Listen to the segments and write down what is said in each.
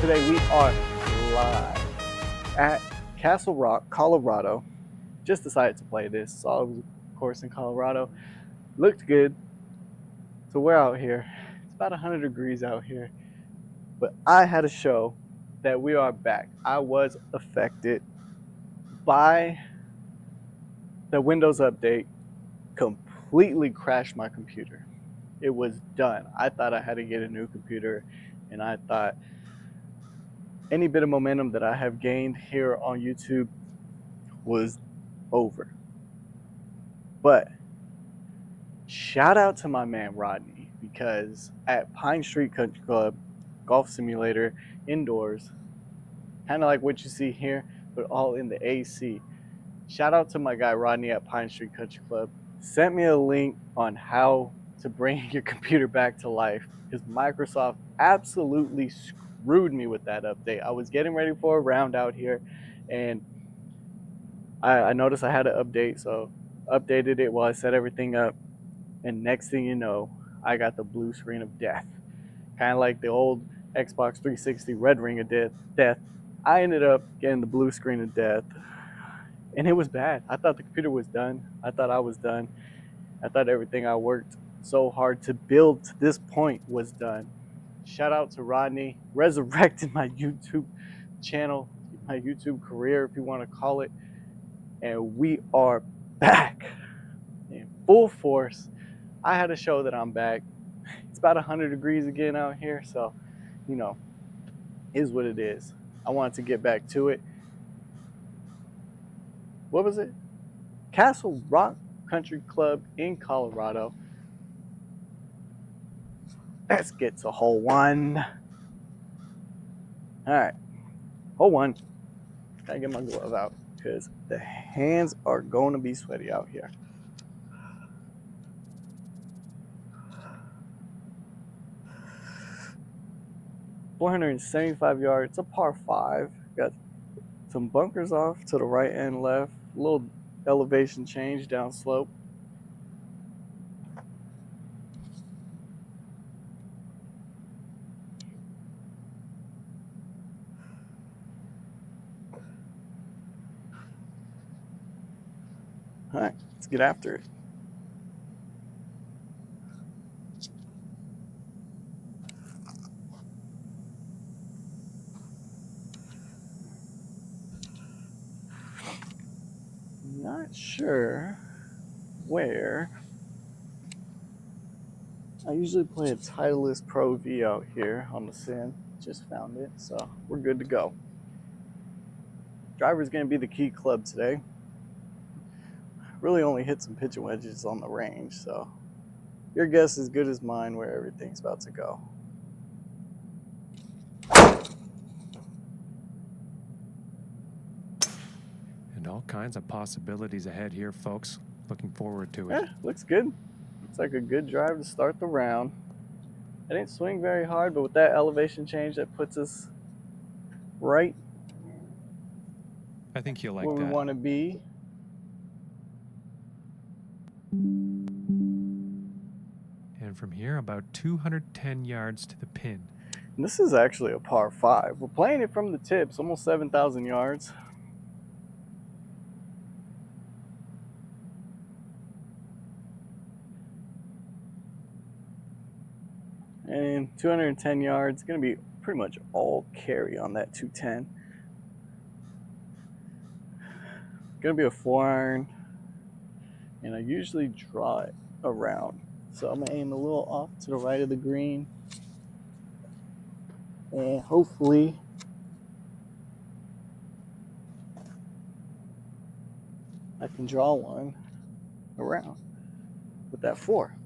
Today we are live at Castle Rock, Colorado. Just decided to play this. Saw it was a course in Colorado. Looked good. So we're out here. It's about 100 degrees out here. But I had a show that we are back. I was affected by the Windows update. Completely crashed my computer. It was done. I thought I had to get a new computer, and I thought any bit of momentum that I have gained here on YouTube was over. But shout out to my man Rodney, because at Pine Street Country Club, golf simulator, indoors, kind of like what you see here, but all in the AC. Shout out to my guy Rodney at Pine Street Country Club. Sent me a link on how to bring your computer back to life, because Microsoft absolutely screwed me with that update. I was getting ready for a round out here, and I noticed I had to update, so updated it while I set everything up, and next thing you know, I got the blue screen of death. Kind of like the old Xbox 360 red ring of death. I ended up getting the blue screen of death, and it was bad. I thought the computer was done. I thought I was done. I thought everything I worked so hard to build to this point was done. Shout out to Rodney, resurrected my YouTube channel, my YouTube career, if you want to call it. And we are back in full force. I had to show that I'm back. It's about 100 degrees again out here, so, you know, is what it is. I wanted to get back to it. What was it? Castle Rock Country Club in Colorado. Let's get to hole one. All right, hole one. Gotta get my glove out because the hands are going to be sweaty out here. .475 yards, a par 5. Got some bunkers off to the right and left. A little elevation change down slope. All right, let's get after it. Not sure where. I usually play a Titleist Pro V out here on the Sin. Just found it, so we're good to go. Driver's going to be the key club today. Really only hit some pitching wedges on the range, so your guess is as good as mine where everything's about to go. And all kinds of possibilities ahead here, folks. Looking forward to it. Yeah, looks good. Looks like a good drive to start the round. I didn't swing very hard, but with that elevation change, that puts us right I think you'll like where we that. want to be. And from here, about 210 yards to the pin. And this is actually a par 5. We're playing it from the tips, almost 7,000 yards. And 210 yards, going to be pretty much all carry on that 210. Going to be a 4-iron, and I usually draw it around. So I'm going to aim a little off to the right of the green, and hopefully I can draw one around with that 4.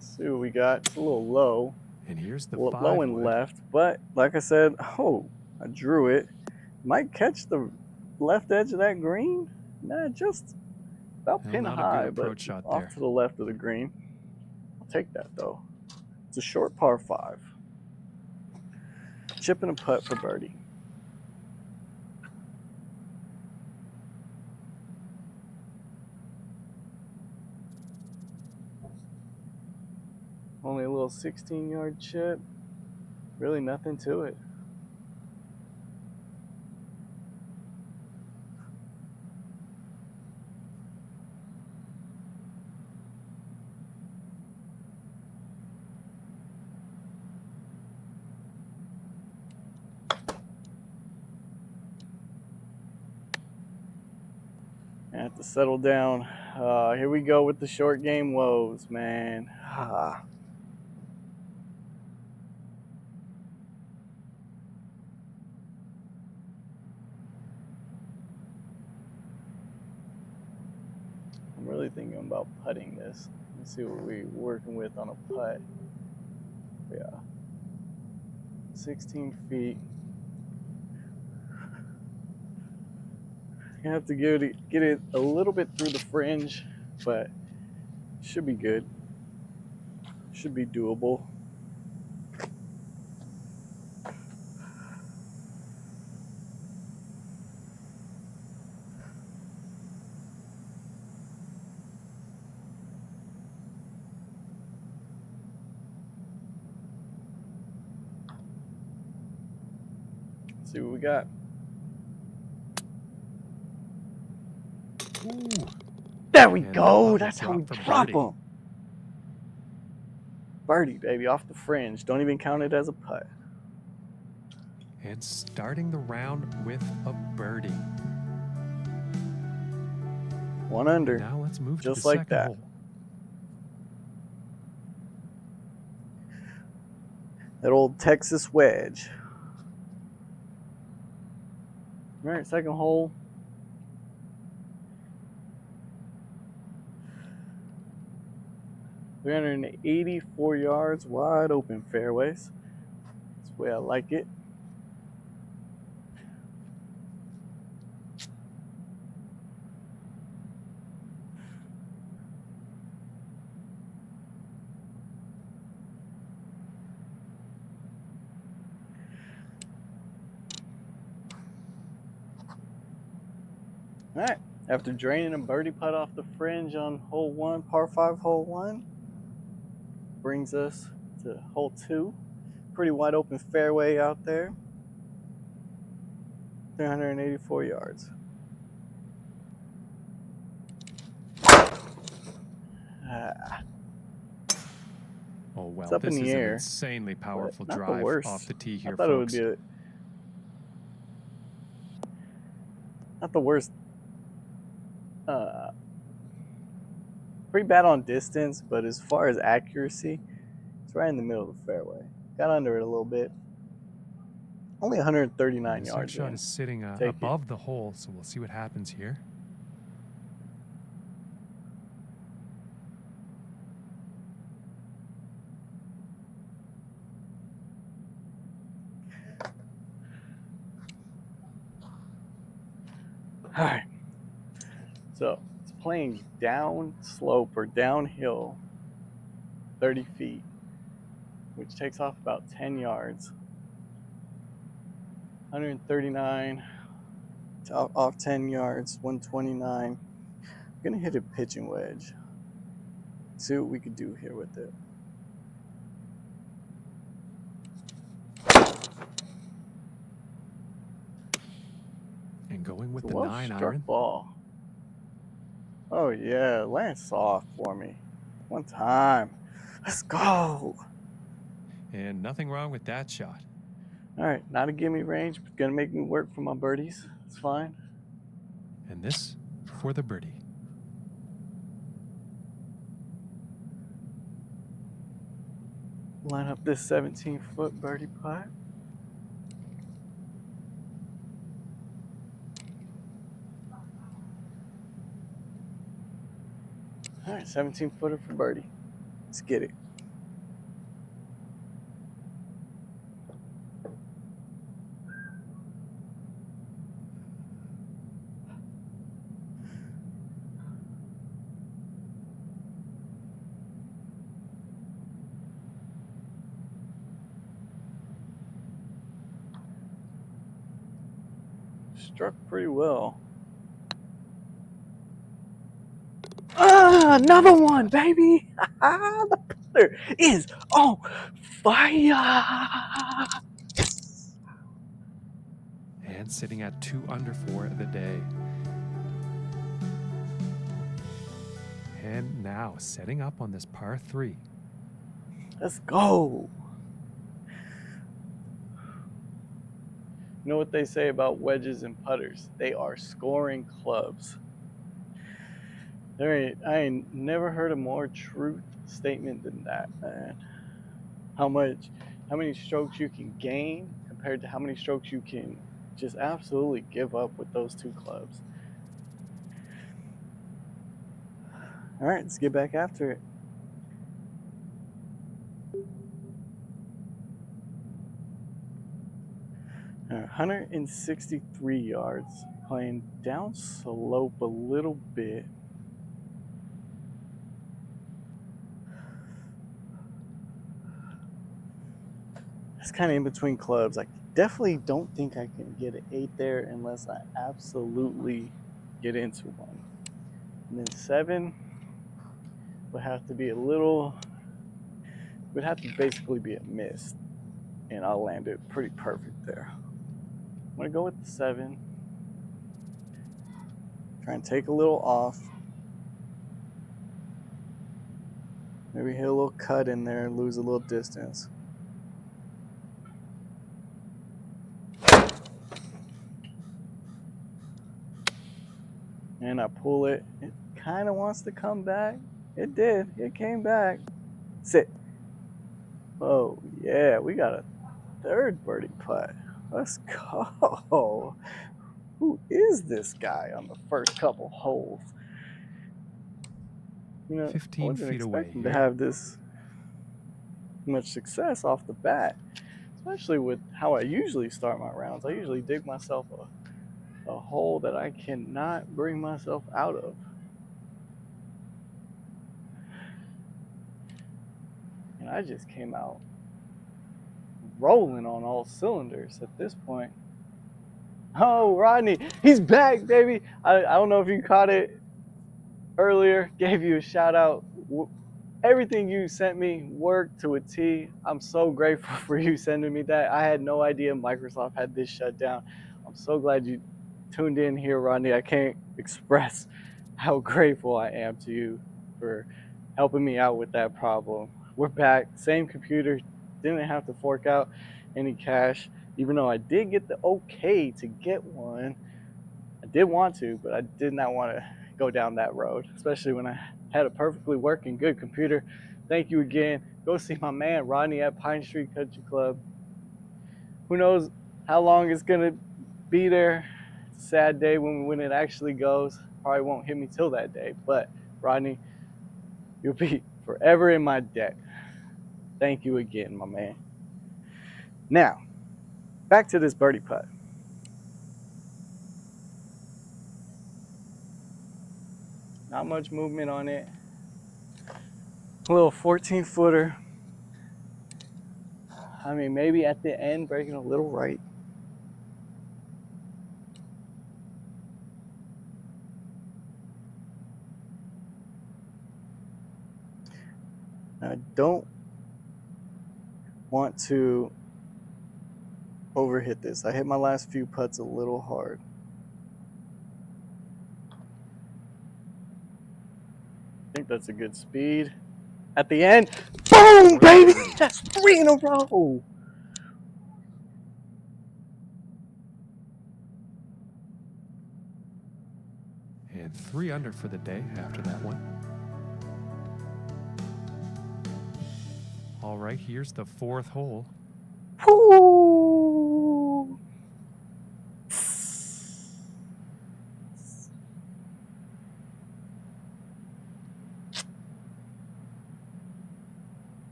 See what we got. It's a little low. And here's the Low and left, but like I said, I drew it. Might catch the left edge of that green. Nah, just about pin high, but off to the left of the green. I'll take that though. It's a short par 5. Chip and a putt for birdie. Only a little 16-yard chip. Really nothing to it. I have to settle down. Here we go with the short game woes, man. I'm really thinking about putting this. Let's see what we're working with on a putt. Yeah. 16 feet. I have to get it a little bit through the fringe, but should be good. Should be doable. Let's see what we got. Ooh. There we And go. that That's how we drop for drop birdie. them. Birdie, baby, off the fringe. Don't even count it as a putt. And starting the round with a birdie. 1 under. Now let's move to Just the like second that. hole. That old Texas wedge. All right, second hole. $384 yards, wide open fairways. That's the way I like it. All right, after draining a birdie putt off the fringe on hole 1, par 5 hole 1, brings us to hole 2. Pretty wide open fairway out there. 384 yards. Oh, well, It's up this in the is an air, insanely powerful not the drive worst. off the tee here, I thought folks. it would be not the worst. Pretty bad on distance, but as far as accuracy, it's right in the middle of the fairway. Got under it a little bit. Only 139 This yards shot in. is sitting Take above the hole, so we'll see what happens here. All right. So it's playing down slope or downhill 30 feet, which takes off about 10 yards. 139 off 10 yards, 129. I'm going to hit a pitching wedge. See what we could do here with it. And going with It's the a 9 well-struck iron. ball. Oh yeah, land soft for me. One time. Let's go. And nothing wrong with that shot. All right, not a gimme range, but gonna make me work for my birdies. It's fine. And this for the birdie. Line up this 17-foot birdie putt. All right, 17-footer for birdie. Let's get it. struck pretty well. Another one, baby! The putter is on fire! And sitting at 2 under for the day. And now setting up on this par 3. Let's go! You know what they say about wedges and putters? They are scoring clubs. I ain't never heard a more truth statement than that, man. How many strokes you can gain compared to how many strokes you can just absolutely give up with those two clubs. All right, let's get back after it. All right, 163 yards, playing down slope a little bit. It's kind of in between clubs. I definitely don't think I can get an 8 there unless I absolutely get into one. And then 7 would have to be would have to basically be a miss, and I'll land it pretty perfect there. I'm gonna go with the 7. Try and take a little off. Maybe hit a little cut in there and lose a little distance. And I pull it. It kind of wants to come back. It did. It came back. Sit. Oh, yeah. We got a 3rd birdie putt. Let's go. Who is this guy on the first couple holes? You know, 15 I wasn't feet away expecting here. to have this much success off the bat, especially with how I usually start my rounds. I usually dig myself a hole that I cannot bring myself out of. And I just came out rolling on all cylinders at this point. Oh, Rodney, he's back, baby. I don't know if you caught it earlier, gave you a shout out. Everything you sent me worked to a T. I'm so grateful for you sending me that. I had no idea Microsoft had this shut down. I'm so glad you tuned in here, Rodney. I can't express how grateful I am to you for helping me out with that problem. We're back, same computer, didn't have to fork out any cash, even though I did get the okay to get one. I did want to, but I did not want to go down that road, especially when I had a perfectly working good computer. Thank you again. Go see my man Rodney at Pine Street Country Club. Who knows how long it's gonna be there. It's a sad day when it actually goes. Probably won't hit me till that day, but Rodney, you'll be forever in my debt. Thank you again, my man. Now, back to this birdie putt. Not much movement on it. A little 14-footer. I mean, maybe at the end, breaking a little right. I don't want to overhit this. I hit my last few putts a little hard. I think that's a good speed. At the end, boom, baby! That's 3 in a row. And 3 under for the day after that one. All right, here's the 4th hole. Ooh.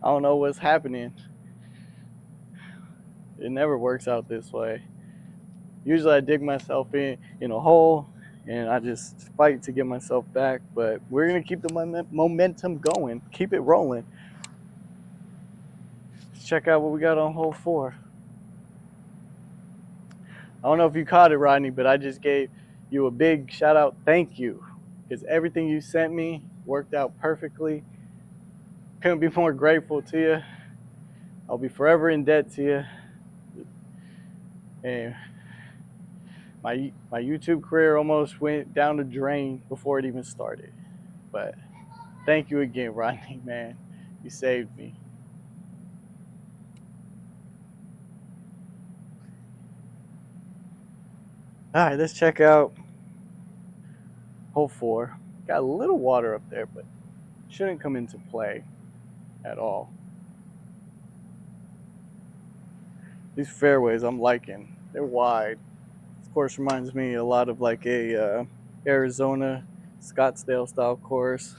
I don't know what's happening. It never works out this way. Usually I dig myself in a hole and I just fight to get myself back, but we're going to keep the momentum going, keep it rolling. Let's check out what we got on hole 4. I don't know if you caught it, Rodney, but I just gave you a big shout out thank you, because everything you sent me worked out perfectly. Couldn't be more grateful to you. I'll be forever in debt to you. And my YouTube career almost went down the drain before it even started. But thank you again, Rodney, man. You saved me. All right, let's check out hole 4. Got a little water up there, but shouldn't come into play at all. These fairways I'm liking. They're wide. This course reminds me a lot of like a Arizona Scottsdale style course.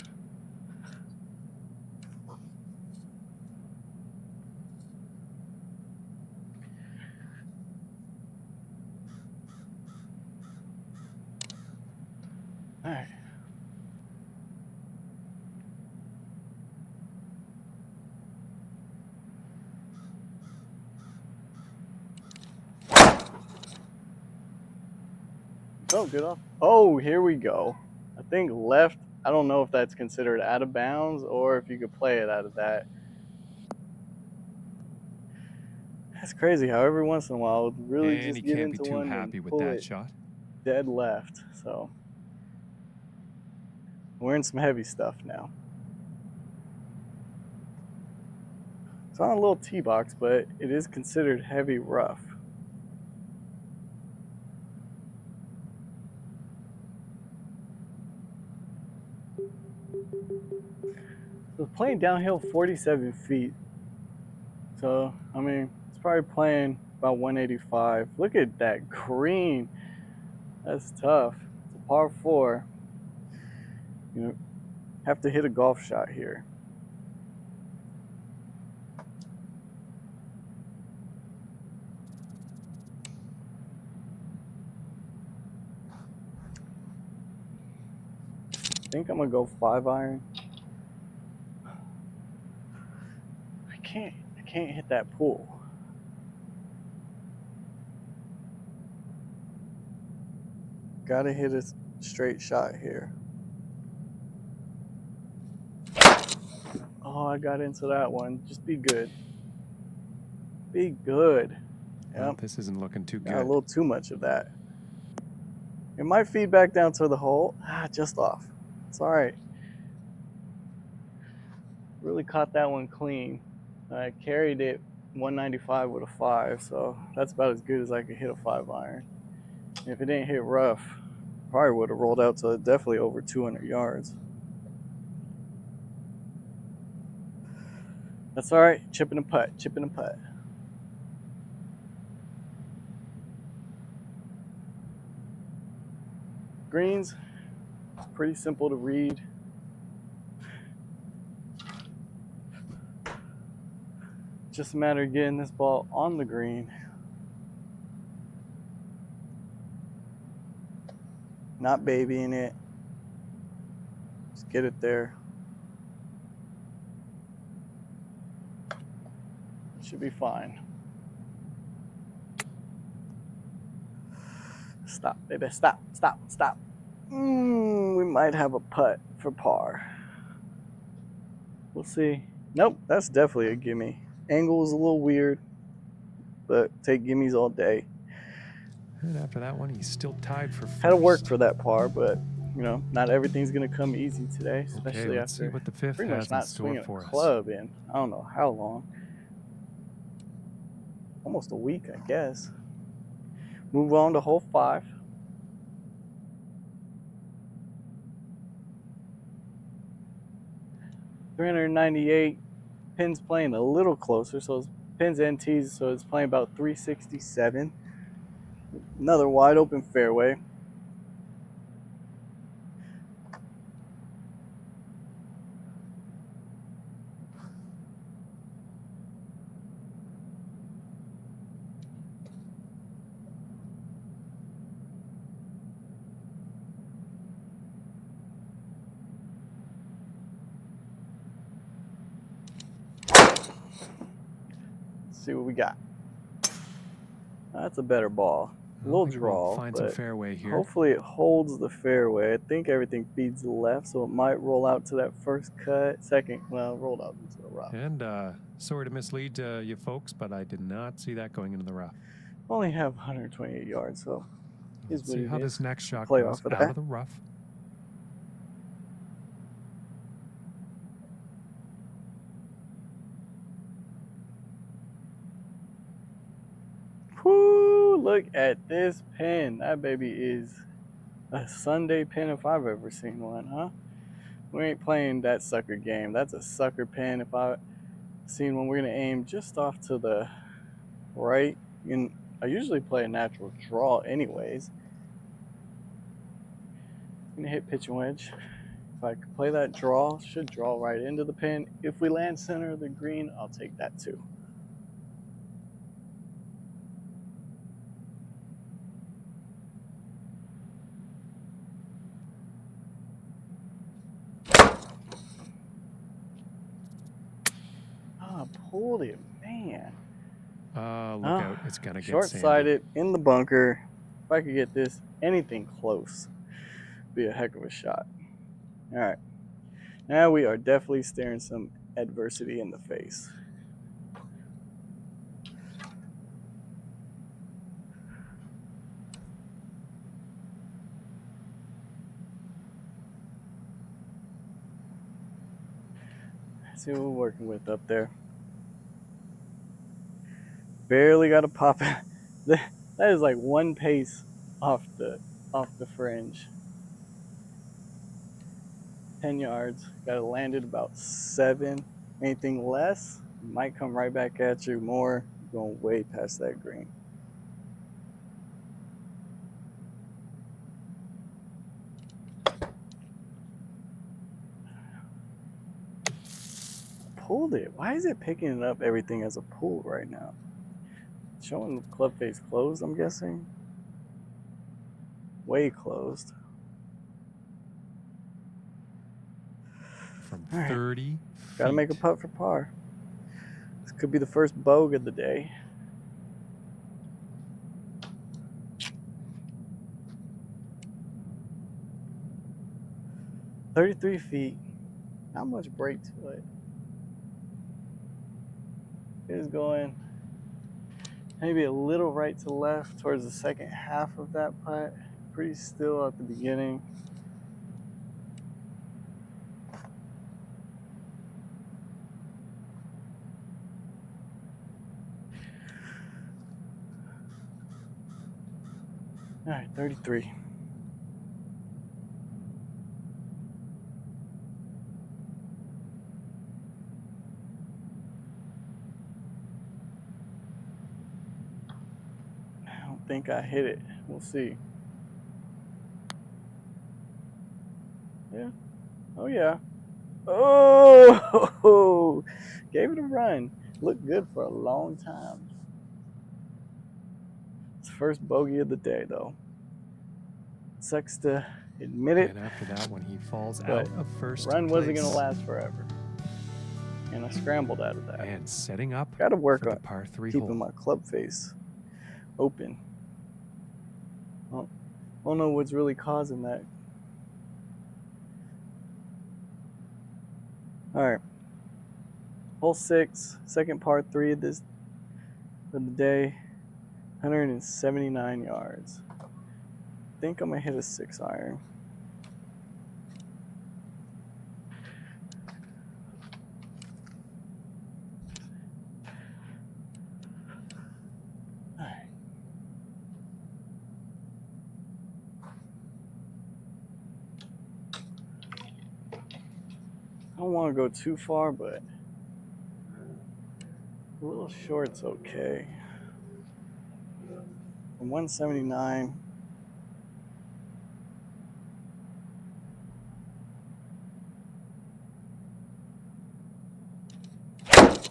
All right. Oh, good off. Oh, here we go. I think left. I don't know if that's considered out of bounds or if you could play it out of that. That's crazy how every once in a while it would really And just he get can't be into too one happy and with pull that it shot. dead left. So we're in some heavy stuff now. It's on a little tee box, but it is considered heavy rough. So playing downhill 47 feet. So, I mean, it's probably playing about 185. Look at that green. That's tough. It's a par 4. You know, have to hit a golf shot here. I think I'm gonna go 5-iron. I can't hit that pool. Gotta hit a straight shot here. Oh, I got into that one. Just be good. Be good. Well, Yep. this isn't looking too Got a good. little too much of that. It might feed back down to the hole. Just off. It's all right. Really caught that one clean. I carried it 195 with a 5, so that's about as good as I could hit a 5-iron. If it didn't hit rough, probably would have rolled out to definitely over 200 yards. That's all right. Chipping and putt, chipping and putt. Greens, pretty simple to read. Just a matter of getting this ball on the green. Not babying it. Just get it there. It should be fine. Stop, baby. Stop, stop, stop. We might have a putt for par. We'll see. Nope, that's definitely a gimme. Angle is a little weird, but take gimmies all day. And after that one, he's still tied for first. Had to work for that par, but you know, not everything's gonna come easy today, especially Okay, let's see after what the fifth pretty has much in not store swinging a for us. club in I don't know how long. Almost a week, I guess. Move on to hole 5. .398. Pins playing a little closer, so it's pins and tees, so it's playing about 367. Another wide open fairway. Let's see what we got. That's a better ball. A little I think we'll draw, find some but fairway here. hopefully it holds the fairway. I think everything feeds left, so it might roll out to that first cut. Second, well, rolled out into the rough. And sorry to mislead you folks, but I did not see that going into the rough. Only have 128 yards, so Let's see how this next shot play goes off of out that. of the rough. Whoo, look at this pin. That baby is a Sunday pin if I've ever seen one, huh? We ain't playing that sucker game. That's a sucker pin if I've seen one. We're going to aim just off to the right. And I usually play a natural draw anyways. I'm going to hit pitch and wedge. If I could play that draw, should draw right into the pin. If we land center of the green, I'll take that too. Oh, I pulled it, man. Look out, it's gonna get short-sighted sandy. in the bunker. If I could get this anything close, it'd be a heck of a shot. All right, now we are definitely staring some adversity in the face. Let's see what we're working with up there. Barely got to pop it. That is like one pace off the fringe. 10 yards. Got to land it about 7. Anything less might come right back at you. More going way past that green. Pulled it. Why is it picking it up everything as a pull right now? Showing the club face closed, I'm guessing. Way closed. From 30 Gotta make a putt for par. This could be the first bogey of the day. "33 feet. Not much break to it. It is going maybe a little right to left towards the second half of that putt. Pretty still at the beginning. All right, 33. I don't think I hit it. We'll see. Yeah. Oh, yeah. Oh! Gave it a run. Looked good for a long time. It's the first bogey of the day, though. Sucks to admit it. And after that, when he falls but out of first run place, wasn't going to last forever. And I scrambled out of that. And setting up Got to work for on the par 3 keeping hole. my club face open. Well, I don't know what's really causing that. All right. Hole 6, second par 3 of the day. 179 yards. I think I'm going to hit a 6-iron. I don't want to go too far, but a little short's okay. From 179. It's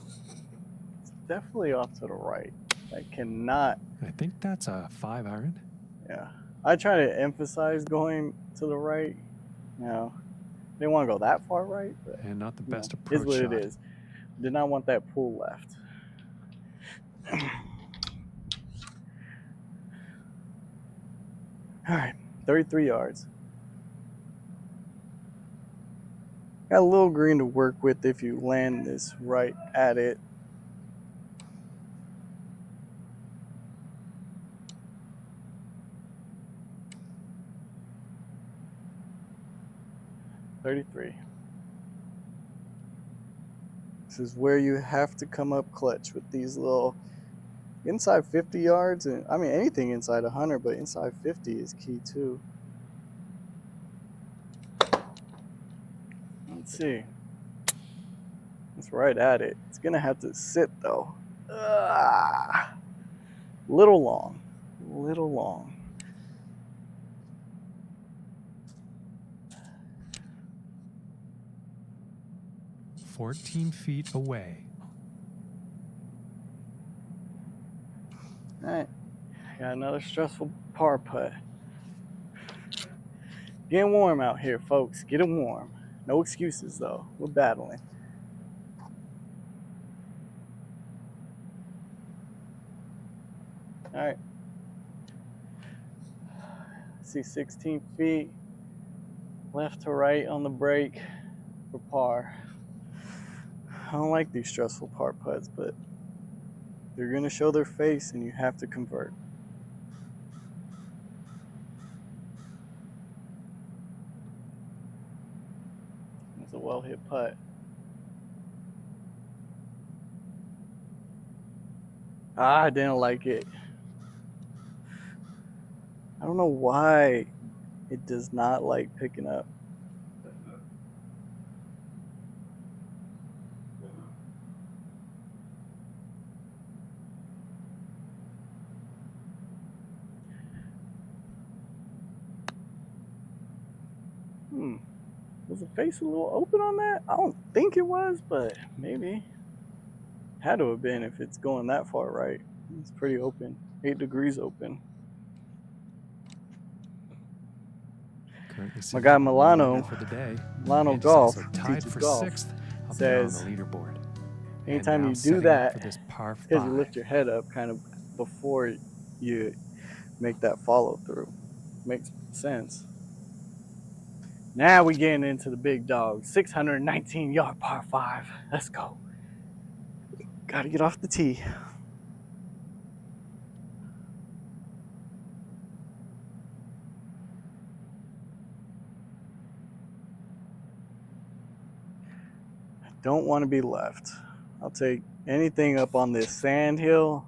definitely off to the right. I cannot. I think that's a 5-iron. Yeah. I try to emphasize going to the right. You know, I didn't want to go that far right, but And not the best is approach what shot. it is. Did not want that pull left. All right, 33 yards. Got a little green to work with if you land this right at it. .33. This is where you have to come up clutch with these little inside 50 yards, and I mean anything inside 100, but inside 50 is key too. Let's see. It's right at it. It's gonna have to sit though. Little long. Little long. "14 feet away." All right. Got another stressful par putt. Getting warm out here, folks. Getting warm. No excuses though. We're battling. All right. See 16 feet left to right on the break for par. I don't like these stressful par putts, but they're going to show their face and you have to convert. It's a well hit putt. I didn't like it. I don't know why it does not like picking up. Was the face a little open on that? I don't think it was, but maybe. Had to have been if it's going that far right. It's pretty open. 8 degrees open. Currently My guy sitting Milano, for the day. Milano And he's Golf, also tied teaches for golf, 6th up says there on the leaderboard. anytime And now you do setting up that, for this par because you 5. lift your head up kind of before you make that follow through. Makes sense. Now we getting into the big dog. 619 yard par 5. Let's go. Gotta get off the tee. I don't want to be left. I'll take anything up on this sand hill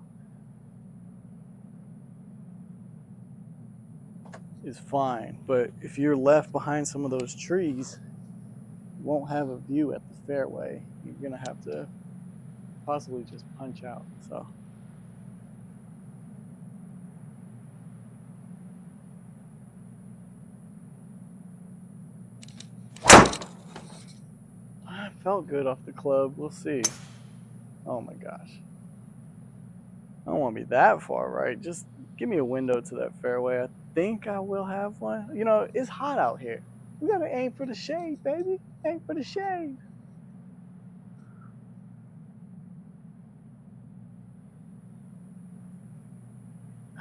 is fine, but if you're left behind some of those trees, you won't have a view at the fairway. You're gonna have to possibly just punch out. So I felt good off the club. We'll see. Oh my gosh. I don't want to be that far right. Just give me a window to that fairway. I think I will have one. You know, it's hot out here. We gotta aim for the shade, baby. Aim for the shade.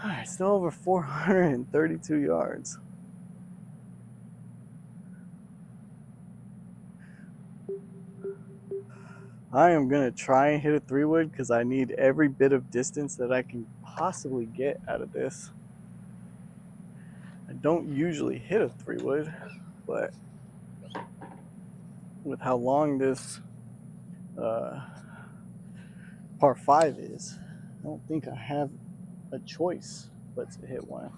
All right, still over 432 yards. I am gonna try and hit a 3-wood because I need every bit of distance that I can possibly get out of this. I don't usually hit a 3-wood, but with how long this par 5 is, I don't think I have a choice but to hit one.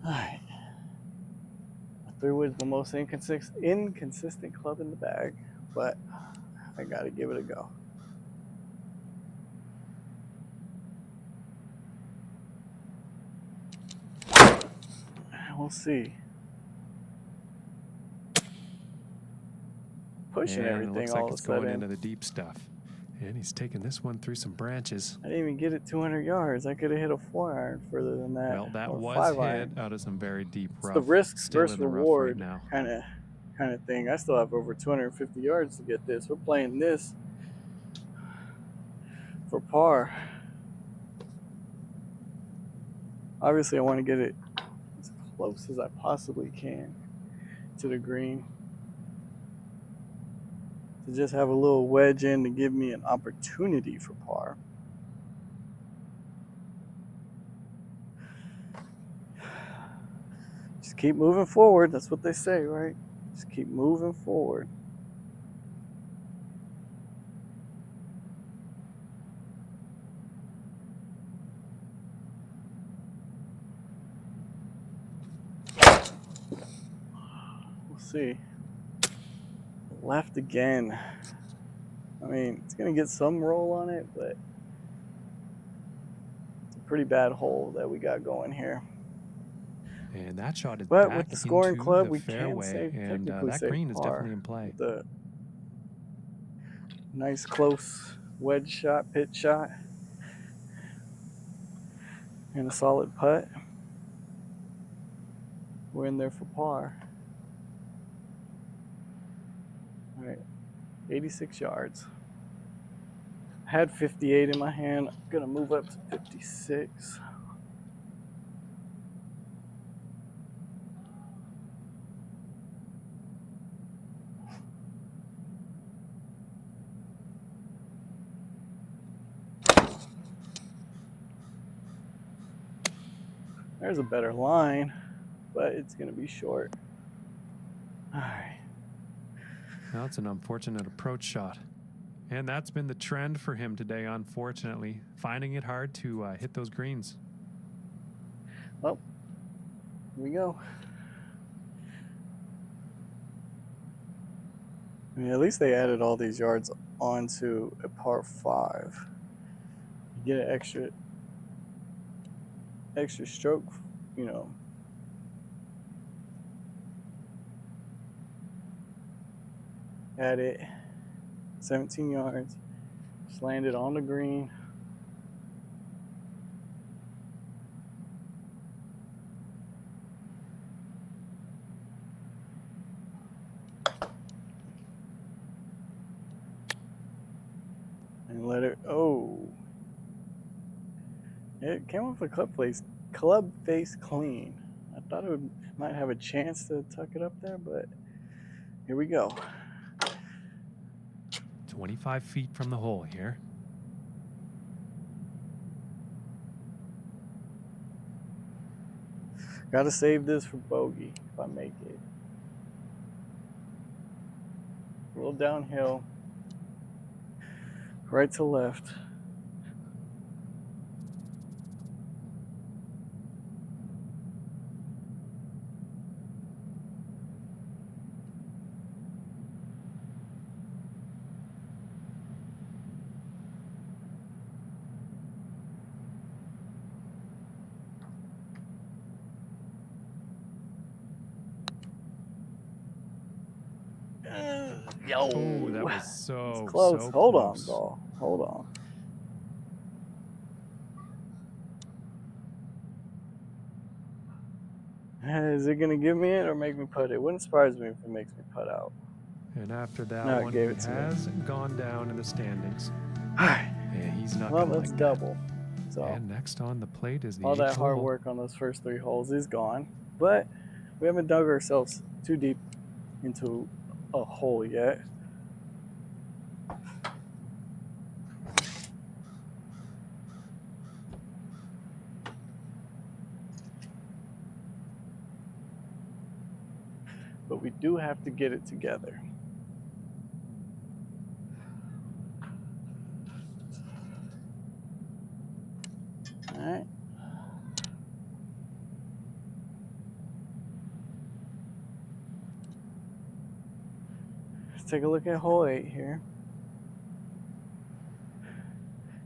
All right. A 3-wood is the most inconsistent club in the bag, but I gotta give it a go. We'll see. Pushing And everything it looks all like of a it's going sudden. into the deep stuff. And he's taking this one through some branches. I didn't even get it 200 yards. I could have hit a 4-iron further than that. Well, that or was 5-iron. hit out of some very deep rough. It's the risk Still versus in the rough reward right now. kind of thing. I still have over 250 yards to get this. We're playing this for par. Obviously, I want to get it close as I possibly can to the green, to just have a little wedge in to give me an opportunity for par. Just keep moving forward. That's what they say, right? Just keep moving forward. We'll see. Left again. I mean, it's going to get some roll on it, but it's a pretty bad hole that we got going here. And that shot is But back with the scoring into club, the we can fairway, and technically that save green is par definitely in play. with a nice close wedge shot, pitch shot, and a solid putt. We're in there for par. All right, 86 yards. I had 58 in my hand. I'm gonna move up to 56. There's a better line, but it's gonna be short. All right. Well, it's an unfortunate approach shot. And that's been the trend for him today, unfortunately. Finding it hard to hit those greens. Well, here we go. I mean, at least they added all these yards onto a par 5. You get an extra stroke, you know. At it, 17 yards. Just landed on the green. And let it, oh. It came off the club face clean. I thought it might have a chance to tuck it up there, but here we go. 25 feet from the hole here. Gotta save this for bogey if I make it. A little downhill, right to left. Yo, Oh, that was so close. so Hold close. on, ball. Hold on. Is it gonna give me it or make me putt it? Wouldn't surprise me if it makes me putt out. And after that No, it one, gave he it to me. has gone down in the standings. All right. Yeah, he's not Well, gonna that's like double. that. So And next on the plate is the all 8th that hard hole. work on those first 3 holes is gone. But we haven't dug ourselves too deep into a hole yet. But we do have to get it together. All right. Let's take a look at hole 8 here.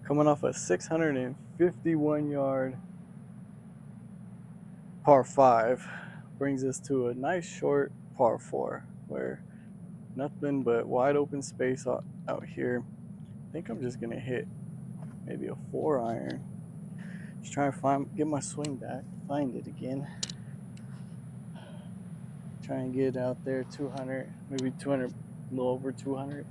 Coming off a 651 yard par 5 brings us to a nice short par 4 where nothing but wide open space out here. I think I'm just gonna hit maybe a 4 iron. Just trying to get my swing back, find it again. Try and get out there 200, maybe 200, a little over 200.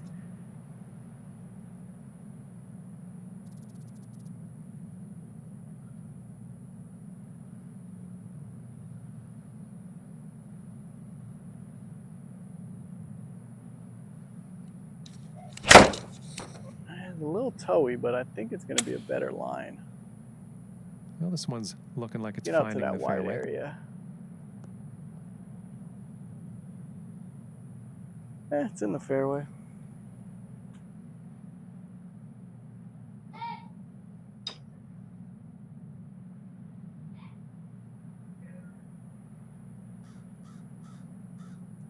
a little toey, but I think it's going to be a better line. Well, this one's looking like it's Get out to finding that the wide fairway. area. It's in the fairway.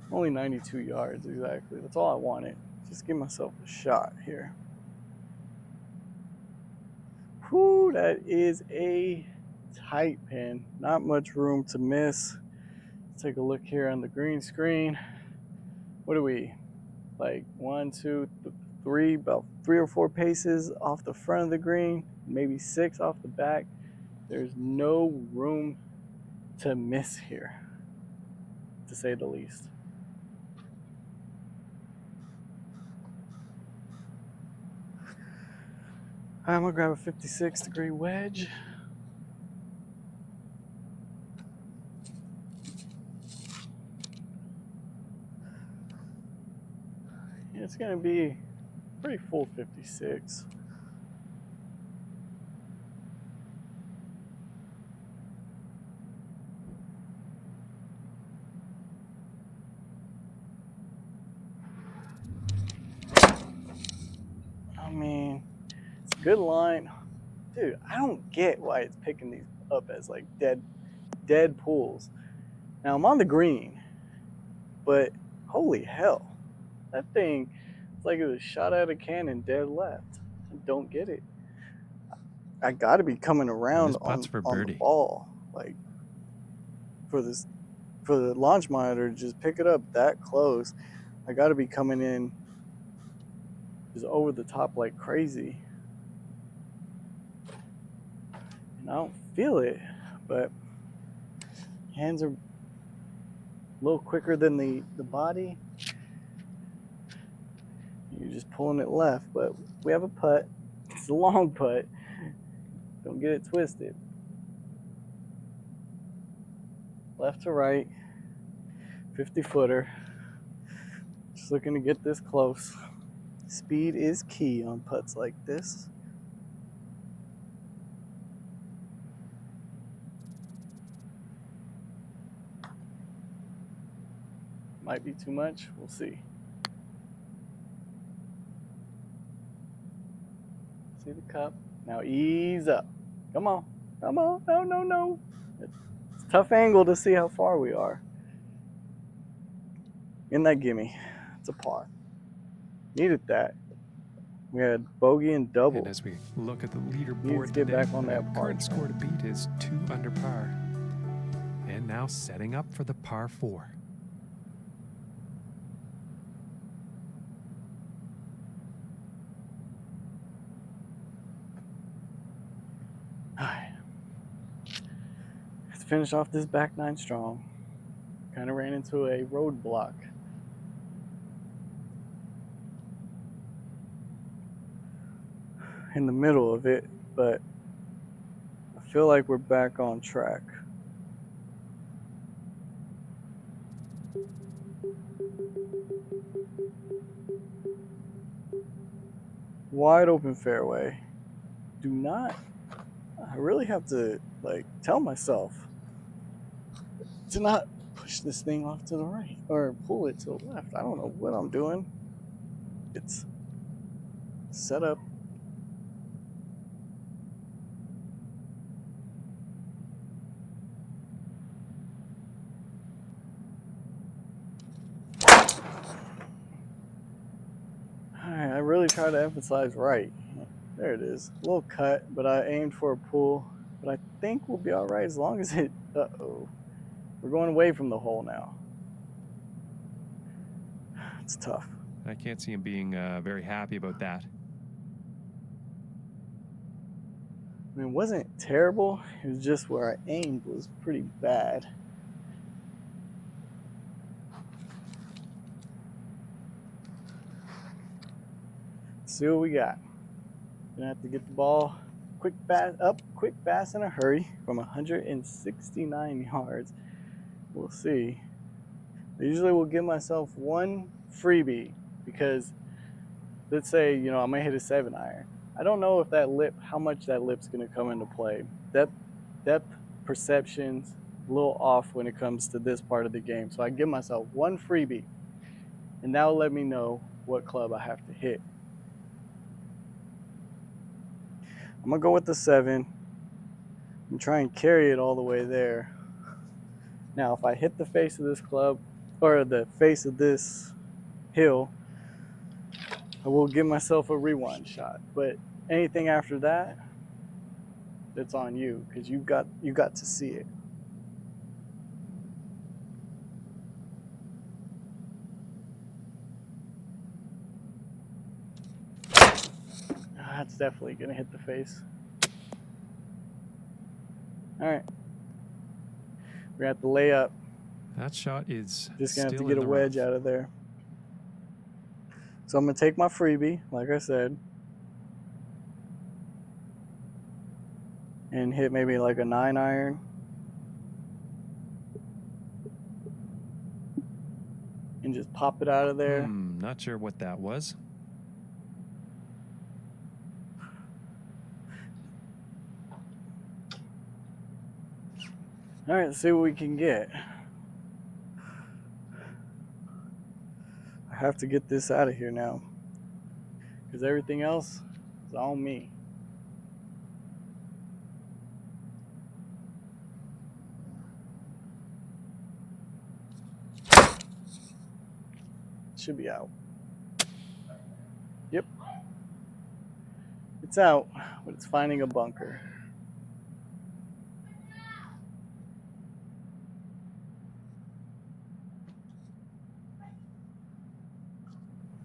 Only 92 yards exactly. That's all I wanted. Just give myself a shot here. Whew, that is a tight pin. Not much room to miss. Let's take a look here on the green screen. What are we? Like 1, 2, 3, about 3 or 4 paces off the front of the green, maybe 6 off the back. There's no room to miss here, to say the least. I'm gonna grab a 56-degree wedge. It's gonna be pretty full 56. I mean, it's a good line. Dude, I don't get why it's picking these up as like dead pools. Now I'm on the green, but holy hell, that thing, it's like it was shot out of a cannon dead left. I don't get it. I got to be coming around on the ball, like for the launch monitor to just pick it up that close. I got to be coming in just over the top like crazy, and I don't feel it, but hands are a little quicker than the body. You're just pulling it left, but we have a putt. It's a long putt. Don't get it twisted. Left to right, 50-footer. Just looking to get this close. Speed is key on putts like this. Might be too much. We'll see. See the cup. Now ease up. Come on. Come on. No, no, no. It's a tough angle to see how far we are. In that gimme. It's a par. Needed that. We had bogey and double. And as we look at the leaderboard Needs to get today, back on that par. Current score to beat is 2 under par. And now setting up for the par 4. Alright. Let's finish off this back 9 strong. Kind of ran into a roadblock. In the middle of it, but I feel like we're back on track. Wide open fairway. I really have to like tell myself to not push this thing off to the right or pull it to the left. I don't know what I'm doing. It's set up. I really try to emphasize right. There it is. A little cut, but I aimed for a pull. But I think we'll be all right as long as it... Uh-oh. We're going away from the hole now. It's tough. I can't see him being very happy about that. I mean, it wasn't terrible. It was just where I aimed was pretty bad. Let's see what we got. Gonna have to get the ball quick, fast, in a hurry from 169 yards. We'll see. I usually will give myself one freebie because let's say, I'm gonna hit a 7-iron. I don't know if that lip, how much that lip's gonna come into play. Depth perception's a little off when it comes to this part of the game. So I give myself one freebie, and that'll let me know what club I have to hit. I'm gonna go with the 7 and try and carry it all the way there. Now, if I hit the face of this club, or the face of this hill, I will give myself a rewind shot. But anything after that, it's on you, because you got to see it. That's definitely gonna hit the face. All right, we're gonna have to lay up. That shot is Just gonna have to still get in a the wedge rough. out of there. So I'm gonna take my freebie, like I said, and hit maybe like a 9-iron. And just pop it out of there. Not sure what that was. All right, let's see what we can get. I have to get this out of here now, because everything else is on me. Should be out. Yep. It's out, but it's finding a bunker.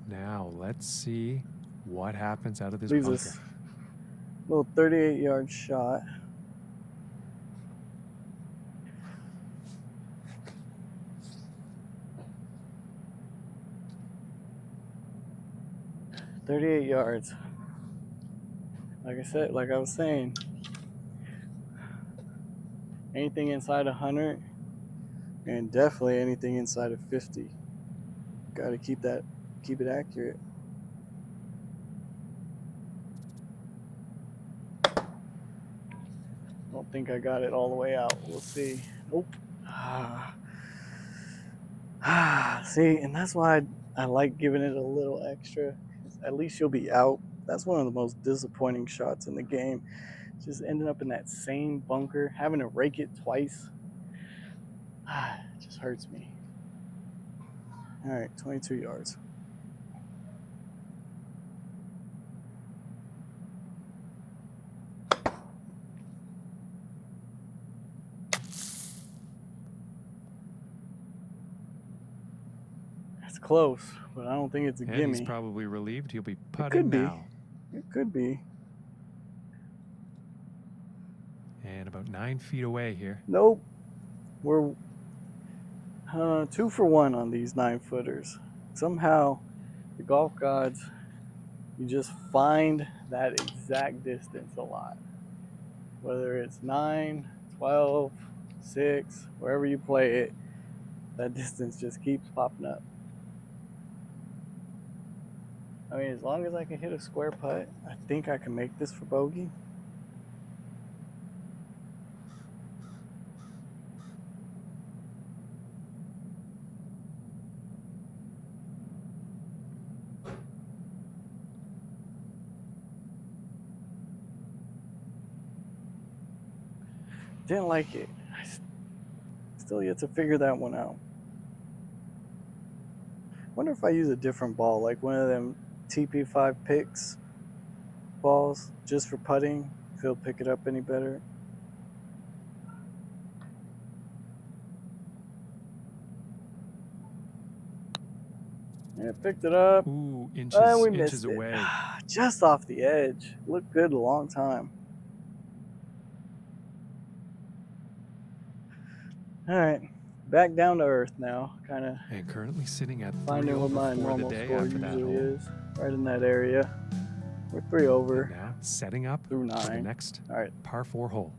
Now let's see what happens out of this Leaves bunker. us a little 38-yard shot. "38 yards." Like I said, like I was saying, anything inside 100, and definitely anything inside of 50. Got to keep it accurate. I don't think I got it all the way out. We'll see. Nope. See, and that's why I like giving it a little extra. At least you'll be out. That's one of the most disappointing shots in the game. Just ending up in that same bunker, having to rake it twice. It just hurts me. All right, 22 yards. That's close, but I don't think it's a And gimme. he's probably relieved. He'll be It putting could be. now. It could be. And about 9 feet away here. Nope. We're 2 for 1 on these 9-footers. Somehow, the golf gods, you just find that exact distance a lot. Whether it's 9, 12, 6, wherever you play it, that distance just keeps popping up. I mean, as long as I can hit a square putt, I think I can make this for bogey. Didn't like it. I still yet to figure that one out. Wonder if I use a different ball, like one of them TP5 picks balls, just for putting, if it'll pick it up any better. Yeah, picked it up. Ooh, We inches missed it. away. Just off the edge. Looked good a long time. All right, back down to earth now. Kind of And currently sitting at 3 finding what over my 4 normal today score after that usually hole. is. Right in that area. We're 3 over. And now setting up through for the 9. next All right. par 4 hole.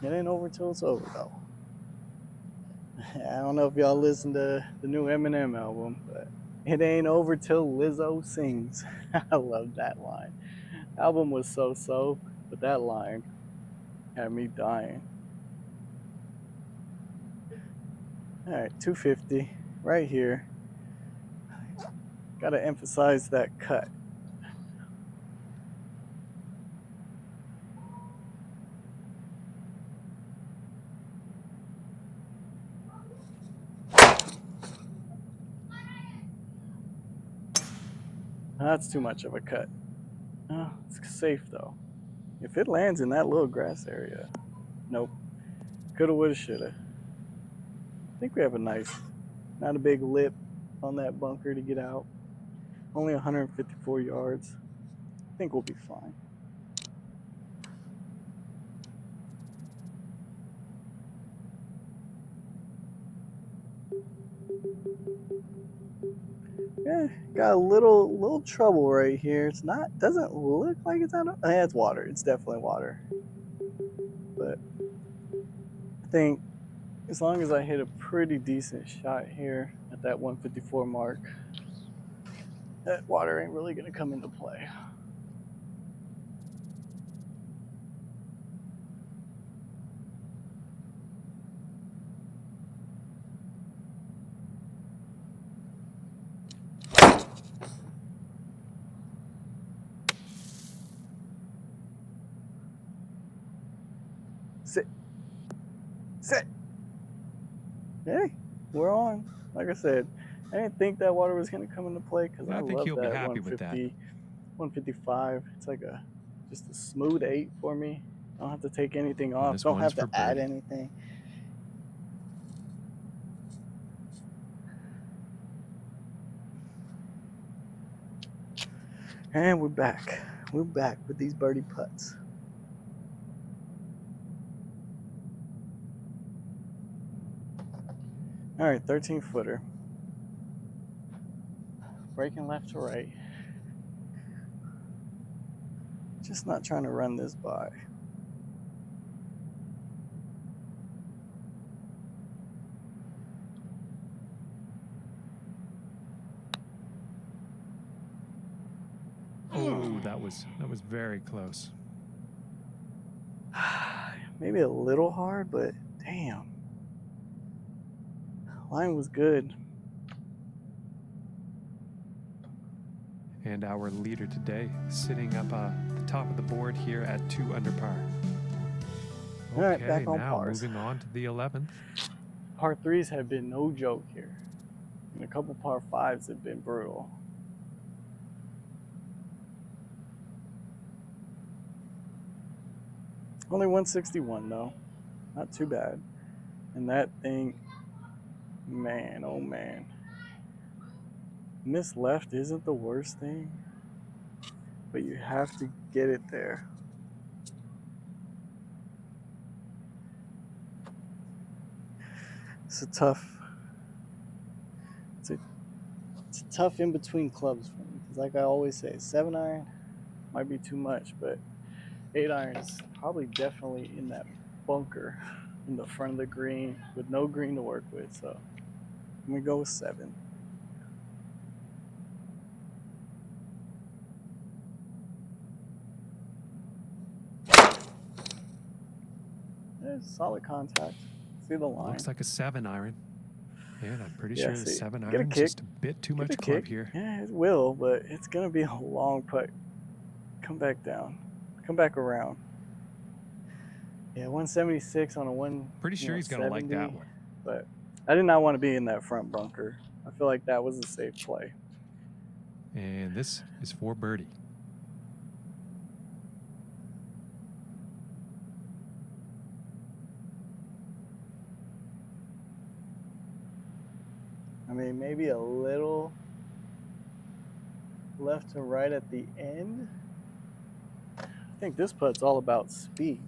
It ain't over till it's over, though. I don't know if y'all listen to the new Eminem album, but it ain't over till Lizzo sings. I love that line. Album was so, but that line had me dying. All right, 250 right here. Got to emphasize that cut. That's too much of a cut. Oh, it's safe though. If it lands in that little grass area, nope. Coulda, woulda, shoulda. I think we have a nice, not a big lip on that bunker to get out. Only 154 yards. I think we'll be fine. Yeah, got a little trouble right here. It's not, doesn't look like it's out of, it's water. It's definitely water. But I think as long as I hit a pretty decent shot here at that 154 mark, that water ain't really gonna come into play. Sit. Sit. Hey, we're on. Like I said, I didn't think that water was going to come into play because Yeah, I I think love you'll be that happy with that. 155. It's like just a smooth 8 for me. I don't have to take anything And off. this Don't one's have to for add birdie. anything. And we're back. We're back with these birdie putts. All right, 13-footer. Breaking left to right. Just not trying to run this by. Oh, that was very close. Maybe a little hard, but damn. Line was good. And our leader today sitting up the top of the board here at 2 under par. All right, Okay, back on now pars. moving on to the 11th. Par 3s have been no joke here. And a couple par 5s have been brutal. Only 161 though. Not too bad. And that thing, man, oh man. Miss left isn't the worst thing, but you have to get it there. It's a tough in between clubs for me. Because like I always say, 7-iron might be too much, but 8-iron is probably definitely in that bunker in the front of the green with no green to work with. So I'm gonna go with 7. There's solid contact. See the line. Looks like a 7-iron. And I'm pretty Yeah, sure the see, 7-iron is just a bit too much club here. Yeah, it will, but it's gonna be a long putt. Come back down. Come back around. Yeah, 176 on a one. Pretty sure he's gonna like that one. But I did not want to be in that front bunker. I feel like that was a safe play. And this is for birdie. I mean, maybe a little left to right at the end. I think this putt's all about speed.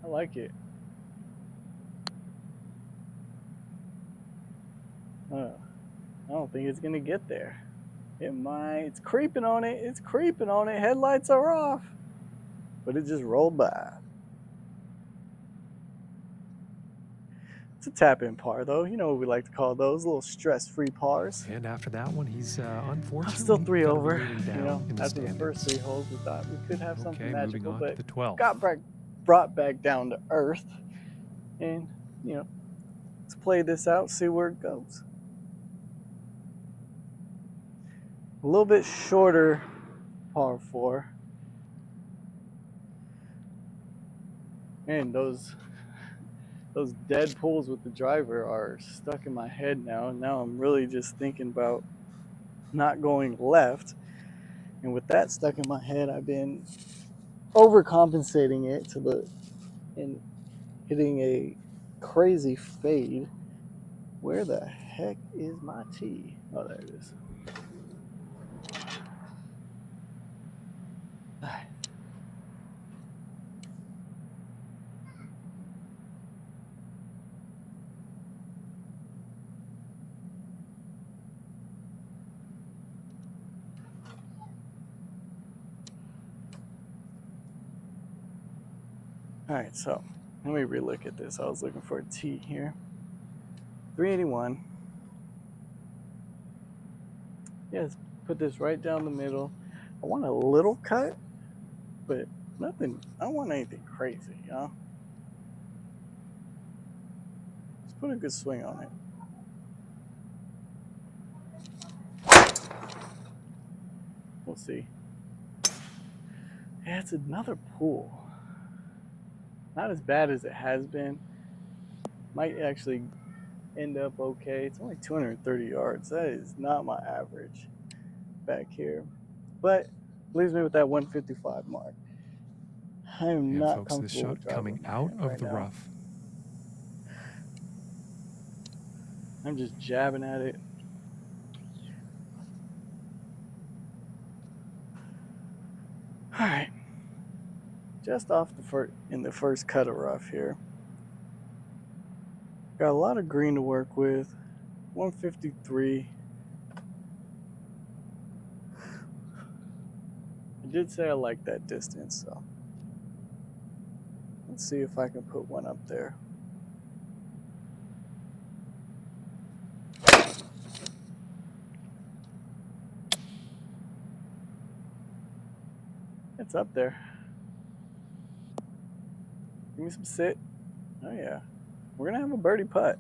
I like it. I don't think it's gonna get there. It might. It's creeping on it. It's creeping on it. Headlights are off. But it just rolled by. It's a tap-in par, though. You know what we like to call those, little stress-free pars. And after that one, he's unfortunately I'm still 3 gonna be over. moving down You know, in the after the standings. first 3 holes, we thought we could have something Okay, moving magical, on but to the 12th. got brought back down to earth. And, you know, let's play this out, see where it goes. A little bit shorter par 4. And those dead pulls with the driver are stuck in my head now. Now I'm really just thinking about not going left. And with that stuck in my head, I've been overcompensating it and hitting a crazy fade. Where the heck is my tee? Oh, there it is. All right, so let me relook at this. I was looking for a tee here. 381. Yes, put this right down the middle. I want a little cut, but nothing. I don't want anything crazy, you know? Let's put a good swing on it. We'll see. Yeah, it's another pool. Not as bad as it has been. Might actually end up okay. It's only 230 yards. That is not my average back here. But leaves me with that 155 mark. I am And not folks, this comfortable shot with driving coming with my out hand of right the now. rough. I'm just jabbing at it. All right. Just off in the first cut of rough here. Got a lot of green to work with. 153. I did say I like that distance, so let's see if I can put one up there. It's up there. Give me some sit. Oh yeah. We're gonna have a birdie putt.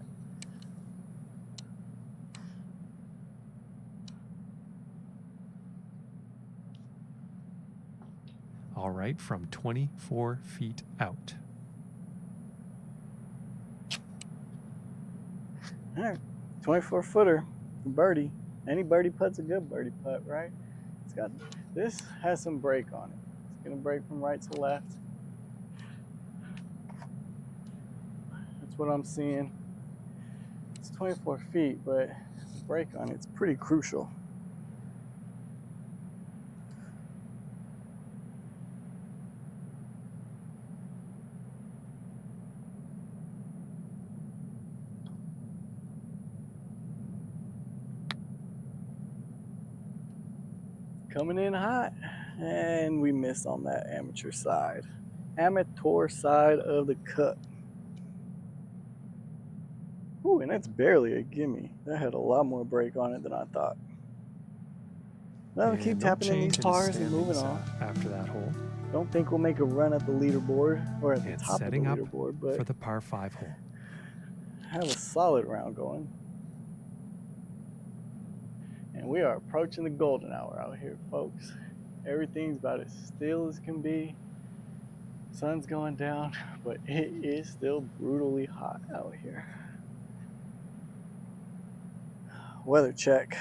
All right, from 24 feet out. All right, 24-footer, birdie. Any birdie putt's a good birdie putt, right? This has some break on it. It's gonna break from right to left. That's what I'm seeing. It's 24 feet, but the break on it's pretty crucial. Coming in hot, and we missed on that amateur side of the cut. Ooh, and that's barely a gimme. That had a lot more break on it than I thought. Well, keep no tapping in these change in pars and moving on. After that hole. Don't think we'll make a run at the leaderboard or at the And top of the setting up leaderboard, but for the par 5 hole. have a solid round going. And we are approaching the golden hour out here, folks. Everything's about as still as can be. Sun's going down, but it is still brutally hot out here. Weather check.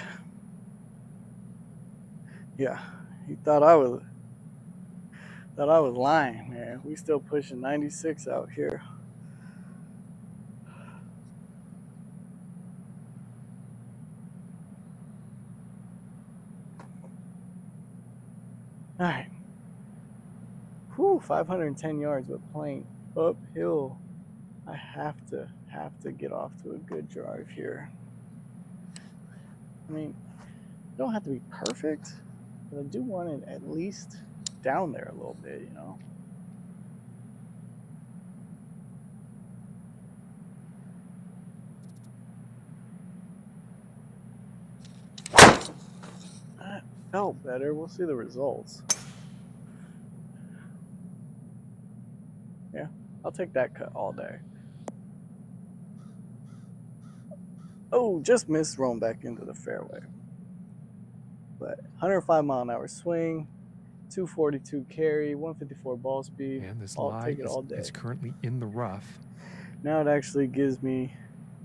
Yeah, he thought I was lying, man. We still pushing 96 out here. All right. Whew, 510 yards, but playing uphill. I have to get off to a good drive here. I mean, it don't have to be perfect, but I do want it at least down there a little bit, you know. That felt better. We'll see the results. Yeah, I'll take that cut all day. Oh, just missed, thrown back into the fairway. But 105 mile an hour swing, 242 carry, 154 ball speed. And this I'll lie take it all day. is currently in the rough. Now it actually gives me,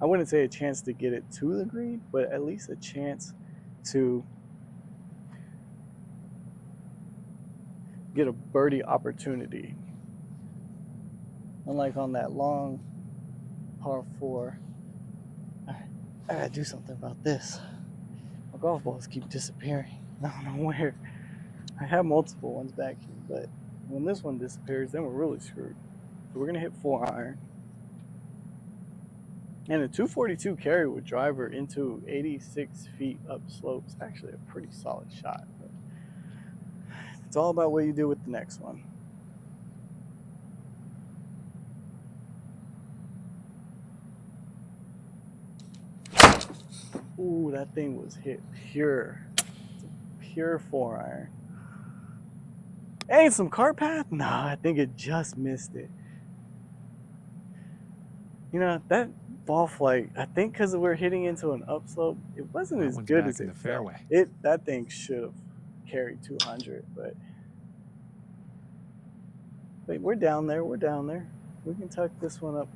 I wouldn't say a chance to get it to the green, but at least a chance to get a birdie opportunity. Unlike on that long par 4. All right, I gotta do something about this. My golf balls keep disappearing. I don't know where. I have multiple ones back here, but when this one disappears, then we're really screwed. So we're gonna hit 4-iron. And a 242 carry with driver into 86 feet up slope's actually a pretty solid shot. But it's all about what you do with the next one. Ooh, that thing was hit pure. It's a pure 4-iron. Ain't some cart path? Nah, I think it just missed it. You know, that ball flight, I think because we're hitting into an upslope, it wasn't as good as it felt. That thing should have carried 200, but wait, we're down there. We're down there. We can tuck this one up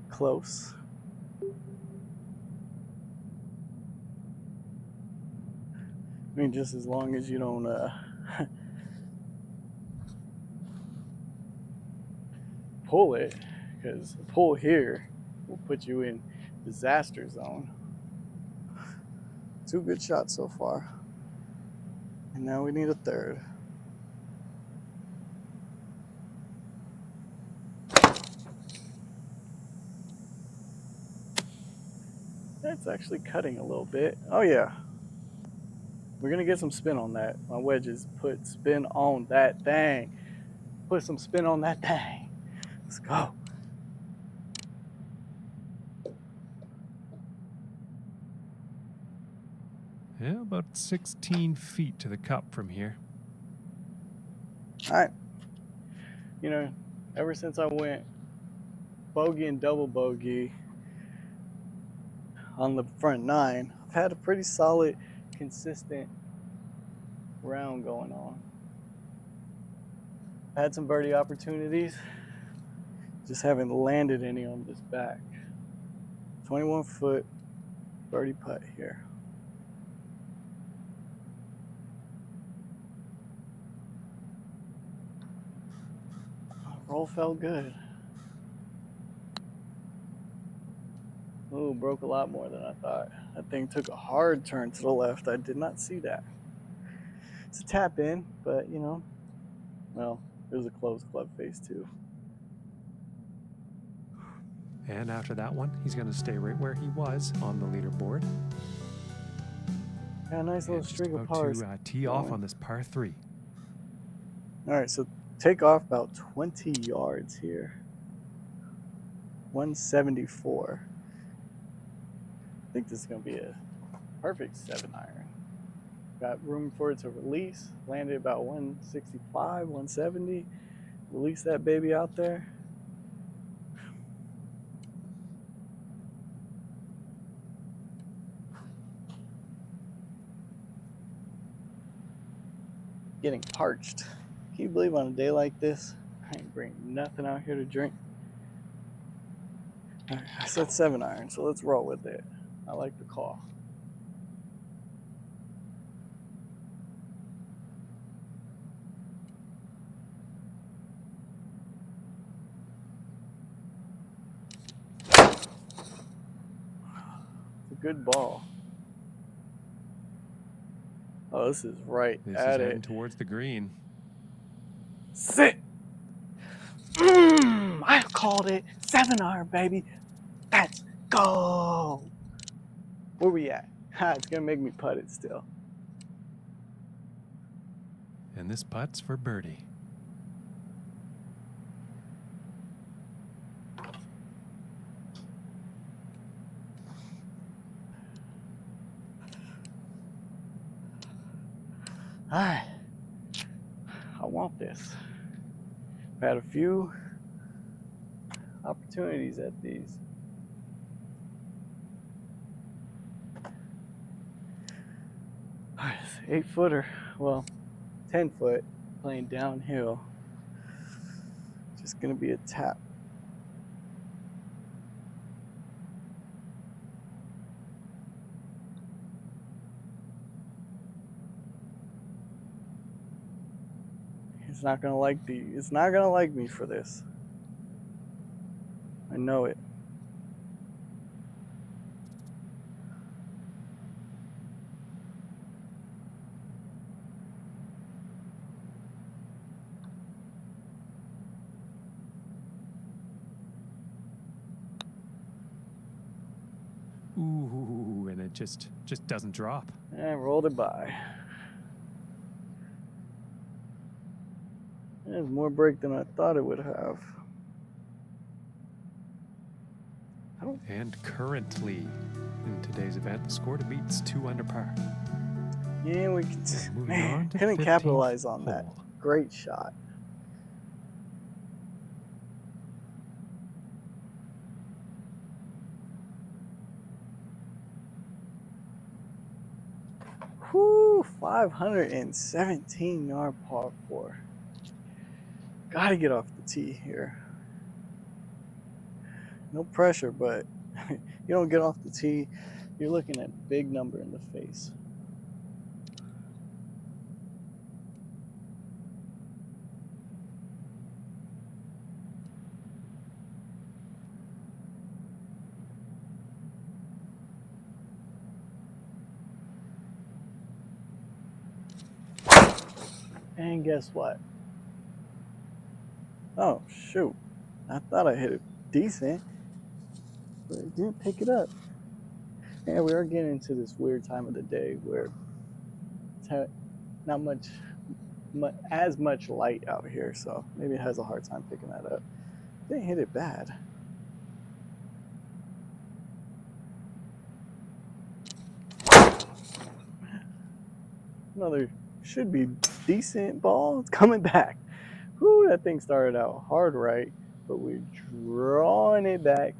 close. I mean, just as long as you don't pull it, because a pull here will put you in disaster zone. 2 good shots so far. And now we need a third. That's actually cutting a little bit. Oh yeah. We're gonna get some spin on that. My wedges put spin on that thing. Put some spin on that thing. Let's go. Yeah, about 16 feet to the cup from here. All right. You know, ever since I went bogey and double bogey on the front 9, I've had a pretty solid, consistent round going on. Had some birdie opportunities, just haven't landed any on this back. 21-foot birdie putt here. Roll felt good. Ooh, broke a lot more than I thought. That thing took a hard turn to the left. I did not see that. It's a tap in, but you know, well, it was a closed club face too. And after that one, he's going to stay right where he was on the leaderboard. Yeah, nice little string of pars. To tee off on this par 3. All right, so take off about 20 yards here. 174. I think this is going to be a perfect 7-iron. Got room for it to release. Landed about 165, 170. Release that baby out there. Getting parched. Can you believe on a day like this, I ain't bringing nothing out here to drink? All right, I said 7-iron, so let's roll with it. I like the call. It's a good ball. Oh, this is right This at is it. heading towards the green. Sit. called it. 7-iron, baby. Let's go. Where we at? It's going to make me putt it still. And this putt's for birdie. All right. I want this. I've had a few opportunities at these. All right, 8-footer. Well, 10-foot playing downhill. Just going to be a tap. It's not gonna like me for this. I know it. Ooh, and it just doesn't drop. And rolled it by. There's more break than I thought it would have. And currently, in today's event, the score to beat's 2 under par. Yeah, we Moving on to couldn't 15th capitalize on that. hole. Great shot. Whoo, 517-yard par 4. Gotta get off the tee here. No pressure, but you don't get off the tee, you're looking at a big number in the face. And guess what? Oh, shoot. I thought I hit it decent, but it didn't pick it up. Yeah, we are getting into this weird time of the day where it's not as much light out here, so maybe it has a hard time picking that up. Didn't hit it bad. Another should be decent ball. It's coming back. Whew, that thing started out hard right, but we're drawing it back.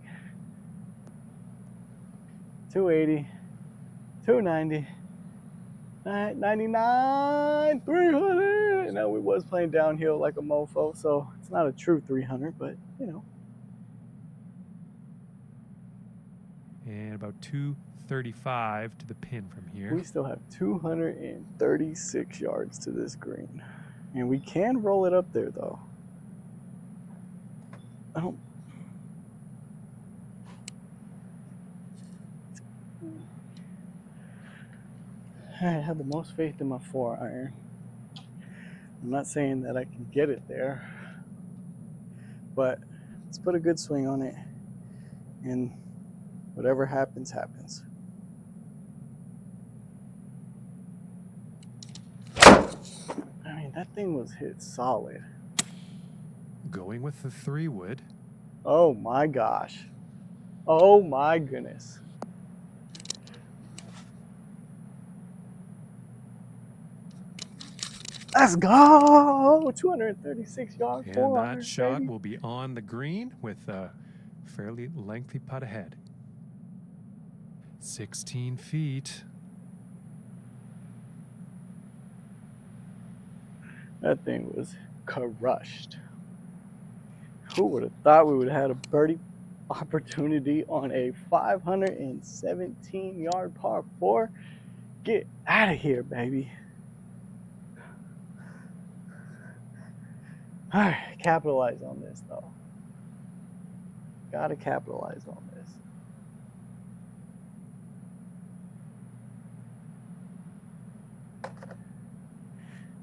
280, 290, 99, 300. Now we was playing downhill like a mofo, so it's not a true 300, but you know. And about 235 to the pin from here. We still have 236 yards to this green. And we can roll it up there, though. I have the most faith in my 4-iron. I'm not saying that I can get it there, but let's put a good swing on it, and whatever happens, happens. I mean, that thing was hit solid. Going with the 3-wood. Oh my gosh. Oh my goodness. Let's go! 236 yards. And that shot will be on the green with a fairly lengthy putt ahead. 16 feet. That thing was crushed. Who would have thought we would have had a birdie opportunity on a 517-yard par 4? Get out of here, baby. All right, capitalize on this, though. Gotta capitalize on this.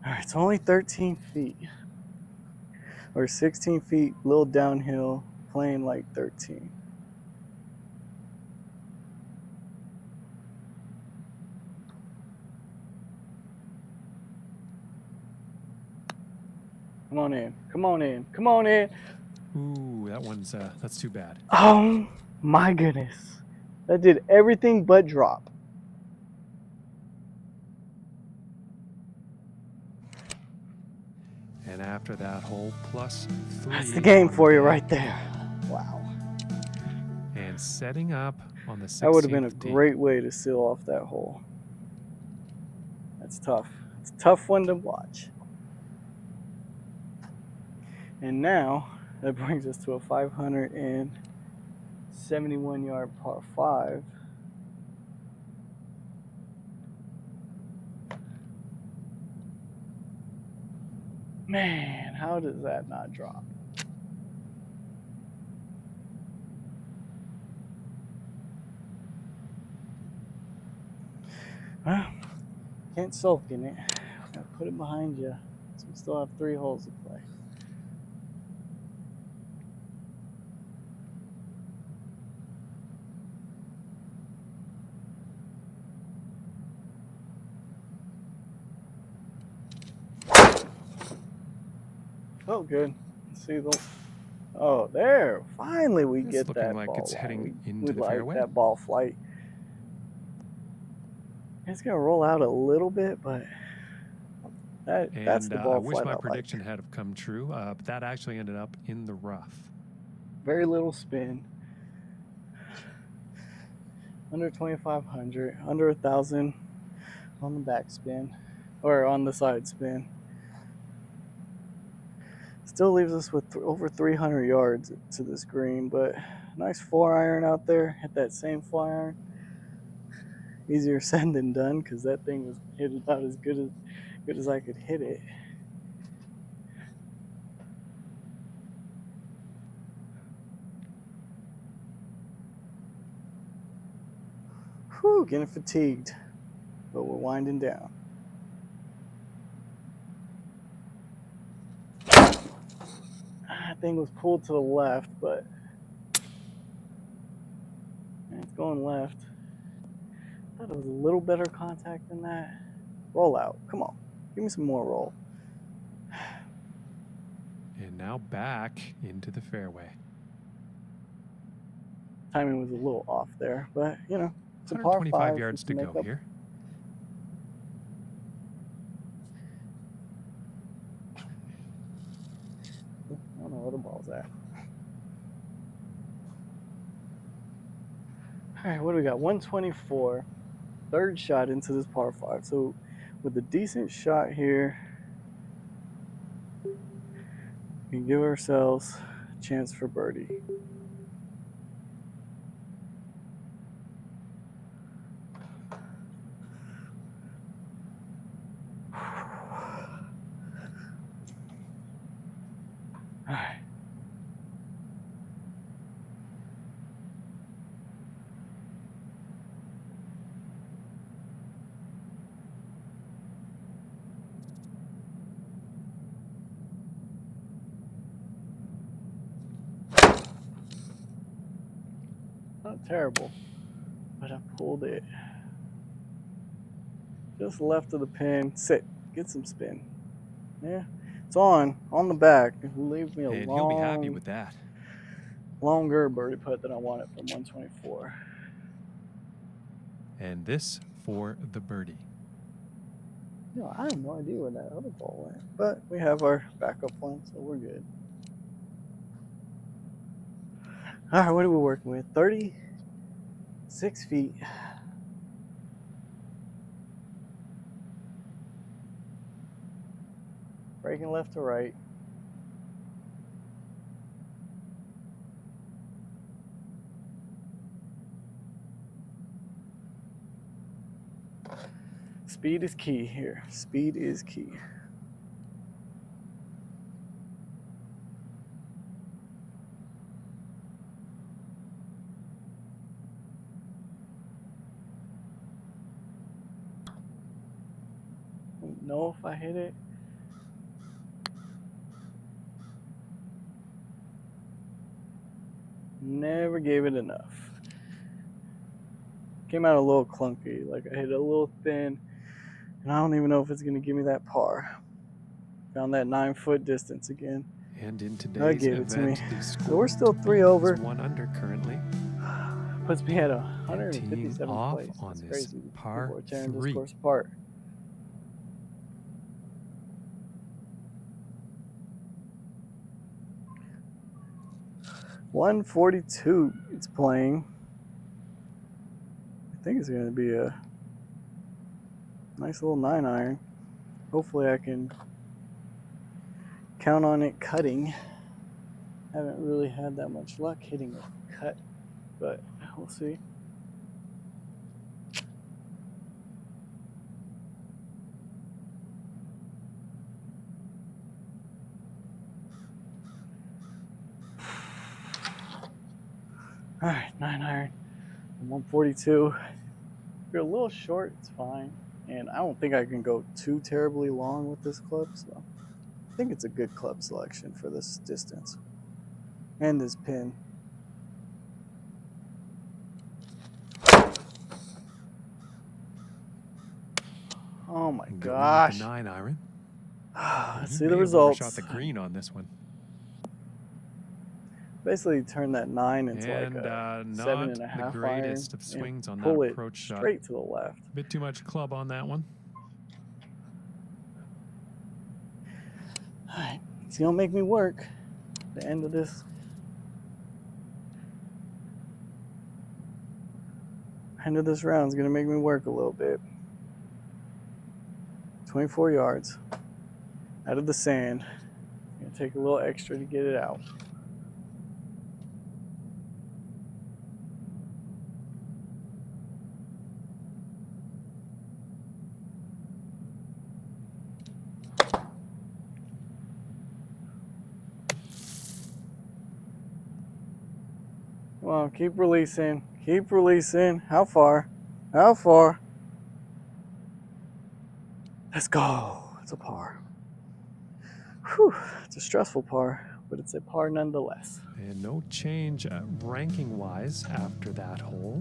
All right, it's only 13 feet. Or 16 feet, little downhill, playing like 13. Come on in. Come on in. Come on in. Ooh, that one's that's too bad. Oh my goodness. That did everything but drop. And after that hole, +3. That's the game on for you day. right there. Wow. And setting up on the 16th That would have been a tee. great way to seal off that hole. That's tough. It's a tough one to watch. And now that brings us to a 571-yard par 5. Man, how does that not drop? Well, can't sulk in it. Gotta put it behind you. So we still have 3 holes to play. Oh, good. Let's see the. Oh, there! Finally, we It's get looking that like ball. it's heading into we the like fairway. that ball flight. It's gonna roll out a little bit, but that's the ball I wish flight my I prediction like. had have come true, but that actually ended up in the rough. Very little spin. Under 2,500, under 1,000 on the backspin, or on the side spin. Still leaves us with over 300 yards to this green, but nice 4-iron out there. Hit that same 4-iron. Easier said than done because that thing was hit about as good as I could hit it. Whew, getting fatigued, but we're winding down. That thing was pulled to the left, but it's going left. I thought it was a little better contact than that. Roll out. Come on. Give me some more roll. And now back into the fairway. Timing was a little off there, but you know, it's a par 125 5. yards to We can go make up. here. I don't know where the ball's at. All right, what do we got? 124. Third shot into this par 5. So with a decent shot here, we can give ourselves a chance for birdie. All right. Not terrible, but I pulled it just left of the pin. Sit, get some spin. Yeah, it's on the back. Leave me a And he'll be happy with that. longer birdie putt than I wanted from 124. And this for the birdie. You know, I have no idea where that other ball went, but we have our backup one, so we're good. All right, what are we working with? 36 feet. Breaking left to right. Speed is key here. Speed is key. Don't know if I hit it. Never gave it enough. Came out a little clunky, like I hit it a little thin, and I don't even know if it's going to give me that par. Found that 9-foot distance again. And in I today's gave it to me. event, the So score we're still to 3 beat over. is 1 under currently. Puts me at And teeing 157th off place. on That's this crazy. par People are tearing this 3. course apart. .142 it's playing. I think it's going to be a nice little 9-iron. Hopefully I can count on it cutting. Haven't really had that much luck hitting a cut, but we'll see. All right, 9-iron, 142. If you're a little short, it's fine. And I don't think I can go too terribly long with this club, so I think it's a good club selection for this distance and this pin. Oh my gosh. The 9-iron. Let's see the results. Overshot the green on this one. Basically turn that 9 into And like a not 7.5 the greatest of swings on that pull it approach shot. straight to the left. A bit too much club on that one. All right, it's gonna make me work. The end of this. End of this round is gonna make me work a little bit. 24 yards out of the sand. Gonna take a little extra to get it out. Well, keep releasing. Keep releasing. How far? How far? Let's go. It's a par. Whew. It's a stressful par, but it's a par nonetheless. And no change ranking-wise after that hole.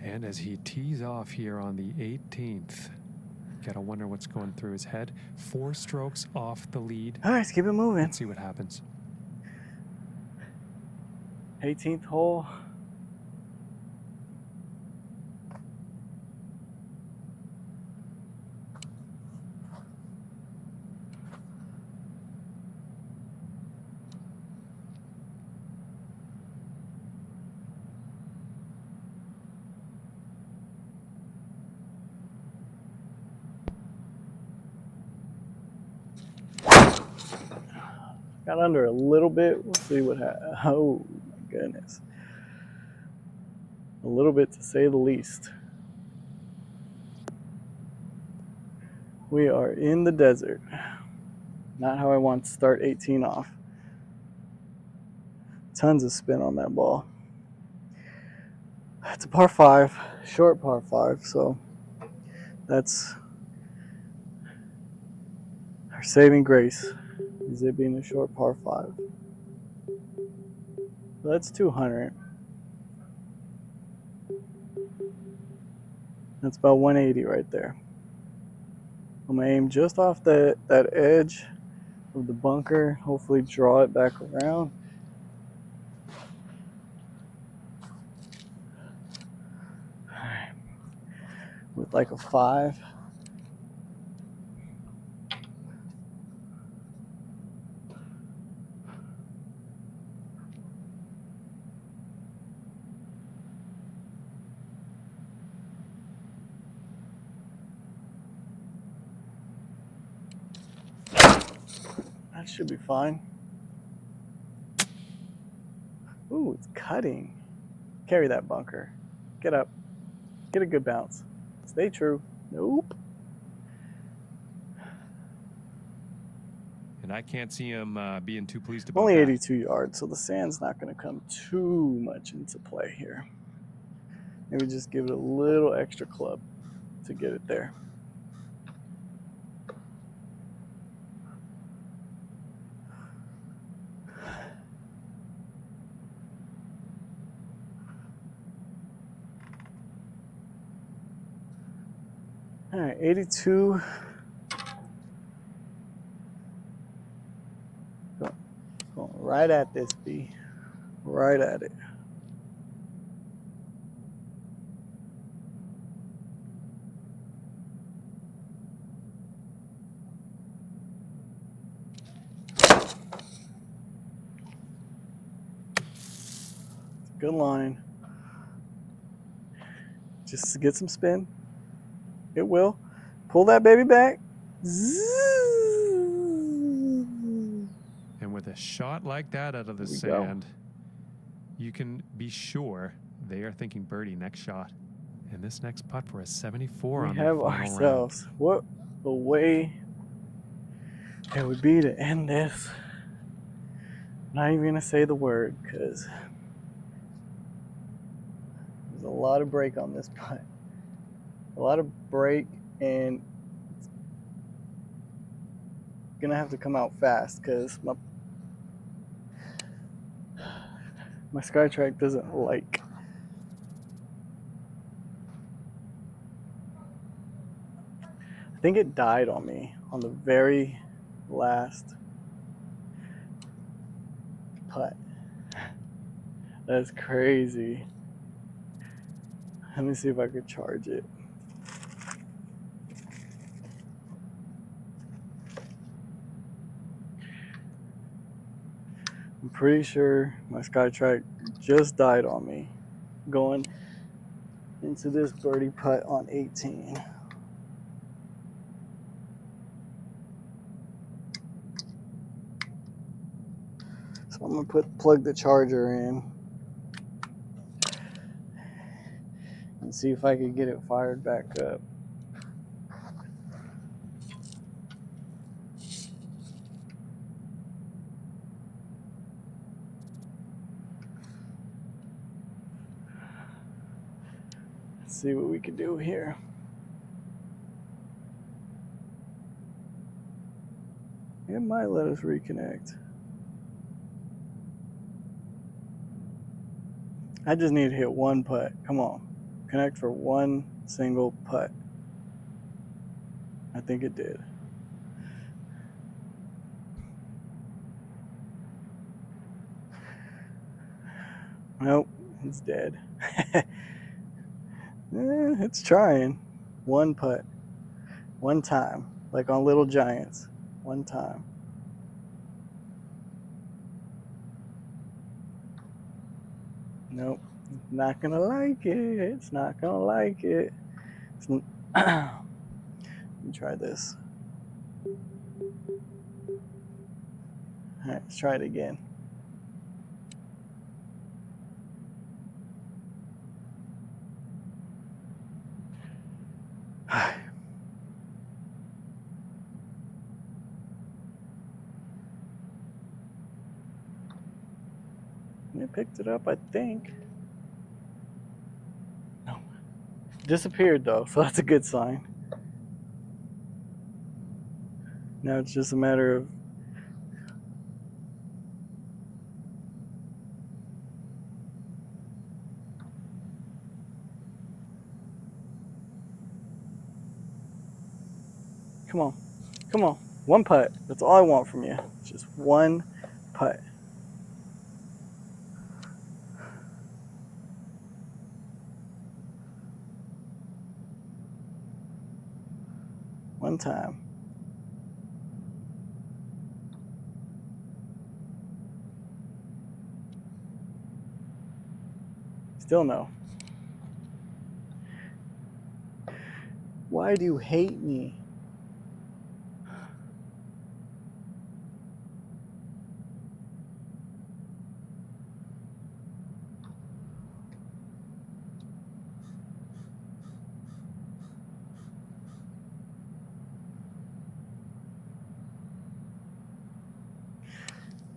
And as he tees off here on the 18th, gotta wonder what's going through his head. 4 strokes off the lead. All right, let's keep it moving. Let's see what happens. 18th hole. Got under a little bit. We'll see what happens. Oh my goodness. A little bit to say the least. We are in the desert. Not how I want to start 18 off. Tons of spin on that ball. It's a par 5, short par 5, so that's our saving grace, is it being a short par 5. That's 200. That's about 180 right there. I'm gonna aim just off that edge of the bunker, hopefully draw it back around. With like a 5. That should be fine. Ooh, it's cutting. Carry that bunker. Get up. Get a good bounce. Stay true. Nope. And I can't see him being too pleased about Only that. 82 yards, so the sand's not going to come too much into play here. Maybe just give it a little extra club to get it there. right, 82. Going right at this B. Right at it. Good line. Just to get some spin. It will. Pull that baby back. And with a shot like that out of the Here we go. sand, you can be sure they are thinking birdie next shot. And this next putt for a 74 We on have the final ourselves. What a way it would be to end this. Not even gonna say the word because there's a lot of break on this putt. A lot of break, and it's gonna have to come out fast because my SkyTrack doesn't like. I think it died on me on the very last putt. That's crazy. Let me see if I could charge it. I'm pretty sure my SkyTrack just died on me going into this birdie putt on 18. So I'm gonna plug the charger in and see if I can get it fired back up. Let's see what we can do here. It might let us reconnect. I just need to hit one putt. Come on. Connect for one single putt. I think it did. Nope, it's dead. It's trying. One putt. One time. Like on Little Giants. One time. Nope. Not gonna like it. It's not gonna like it. Let me try this. All right, let's try it again. It picked it up, I think. No. Disappeared though, so that's a good sign. Now it's just a matter of come on. Come on. One putt. That's all I want from you. Just one putt. One time. Still no. Why do you hate me?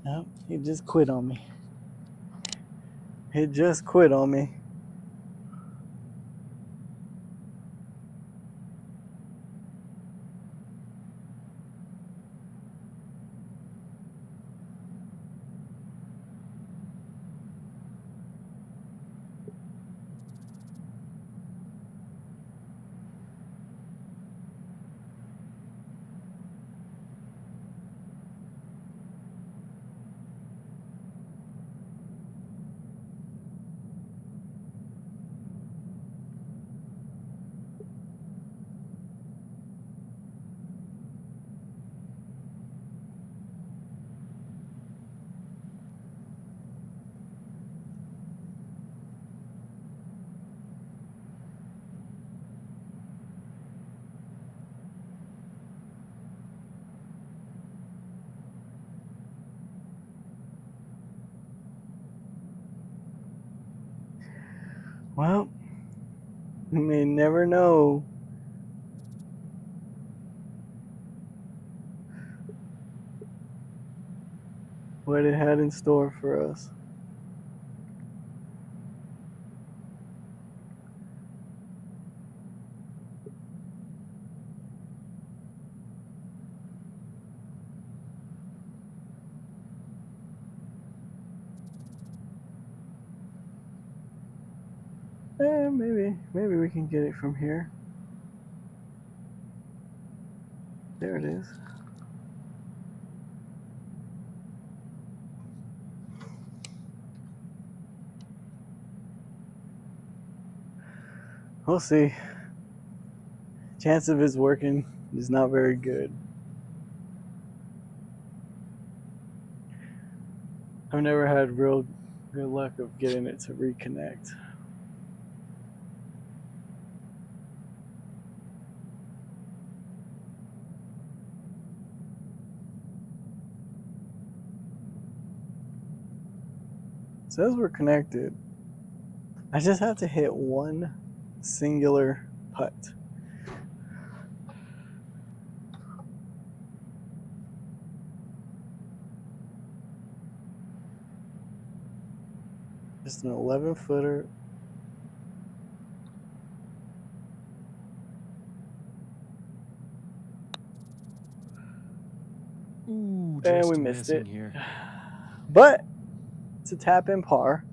Nope, he just quit on me. He just quit on me. Well, we may never know. What it had in store for us. Maybe we can get it from here. There it is. We'll see. Chance of it's working is not very good. I've never had real good luck of getting it to reconnect. It says we're connected. I just have to hit one singular putt. Just an 11-footer. Ooh, And just we missed it. here. But it's a tap in par.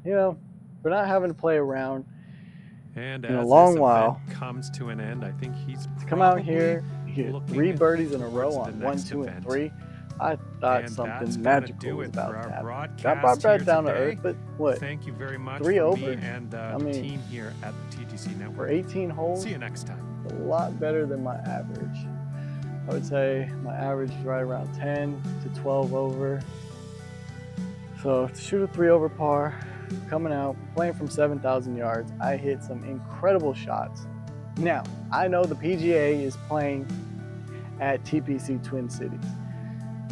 You know, we're not having to play around And in a as long this while. event comes to an end, I think he's To come out here, you get looking 3 birdies in a row towards on the 1, next 2, and event. 3. I thought And that's something gonna magical do was it about for to our happen. broadcast Got brought back here down to today. earth, but what? Thank you very much 3 from over? me and I the mean, team here at the TGC Network. For 18 holes, See you next time. a lot better than my average. I would say my average is right around 10 to 12 over. So to shoot a 3 over par, coming out, playing from 7,000 yards, I hit some incredible shots. Now, I know the PGA is playing at TPC Twin Cities.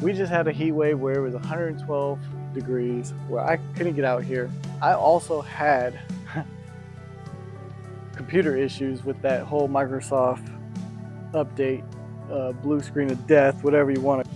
We just had a heat wave where it was 112 degrees, where I couldn't get out here. I also had computer issues with that whole Microsoft update, blue screen of death, whatever you want to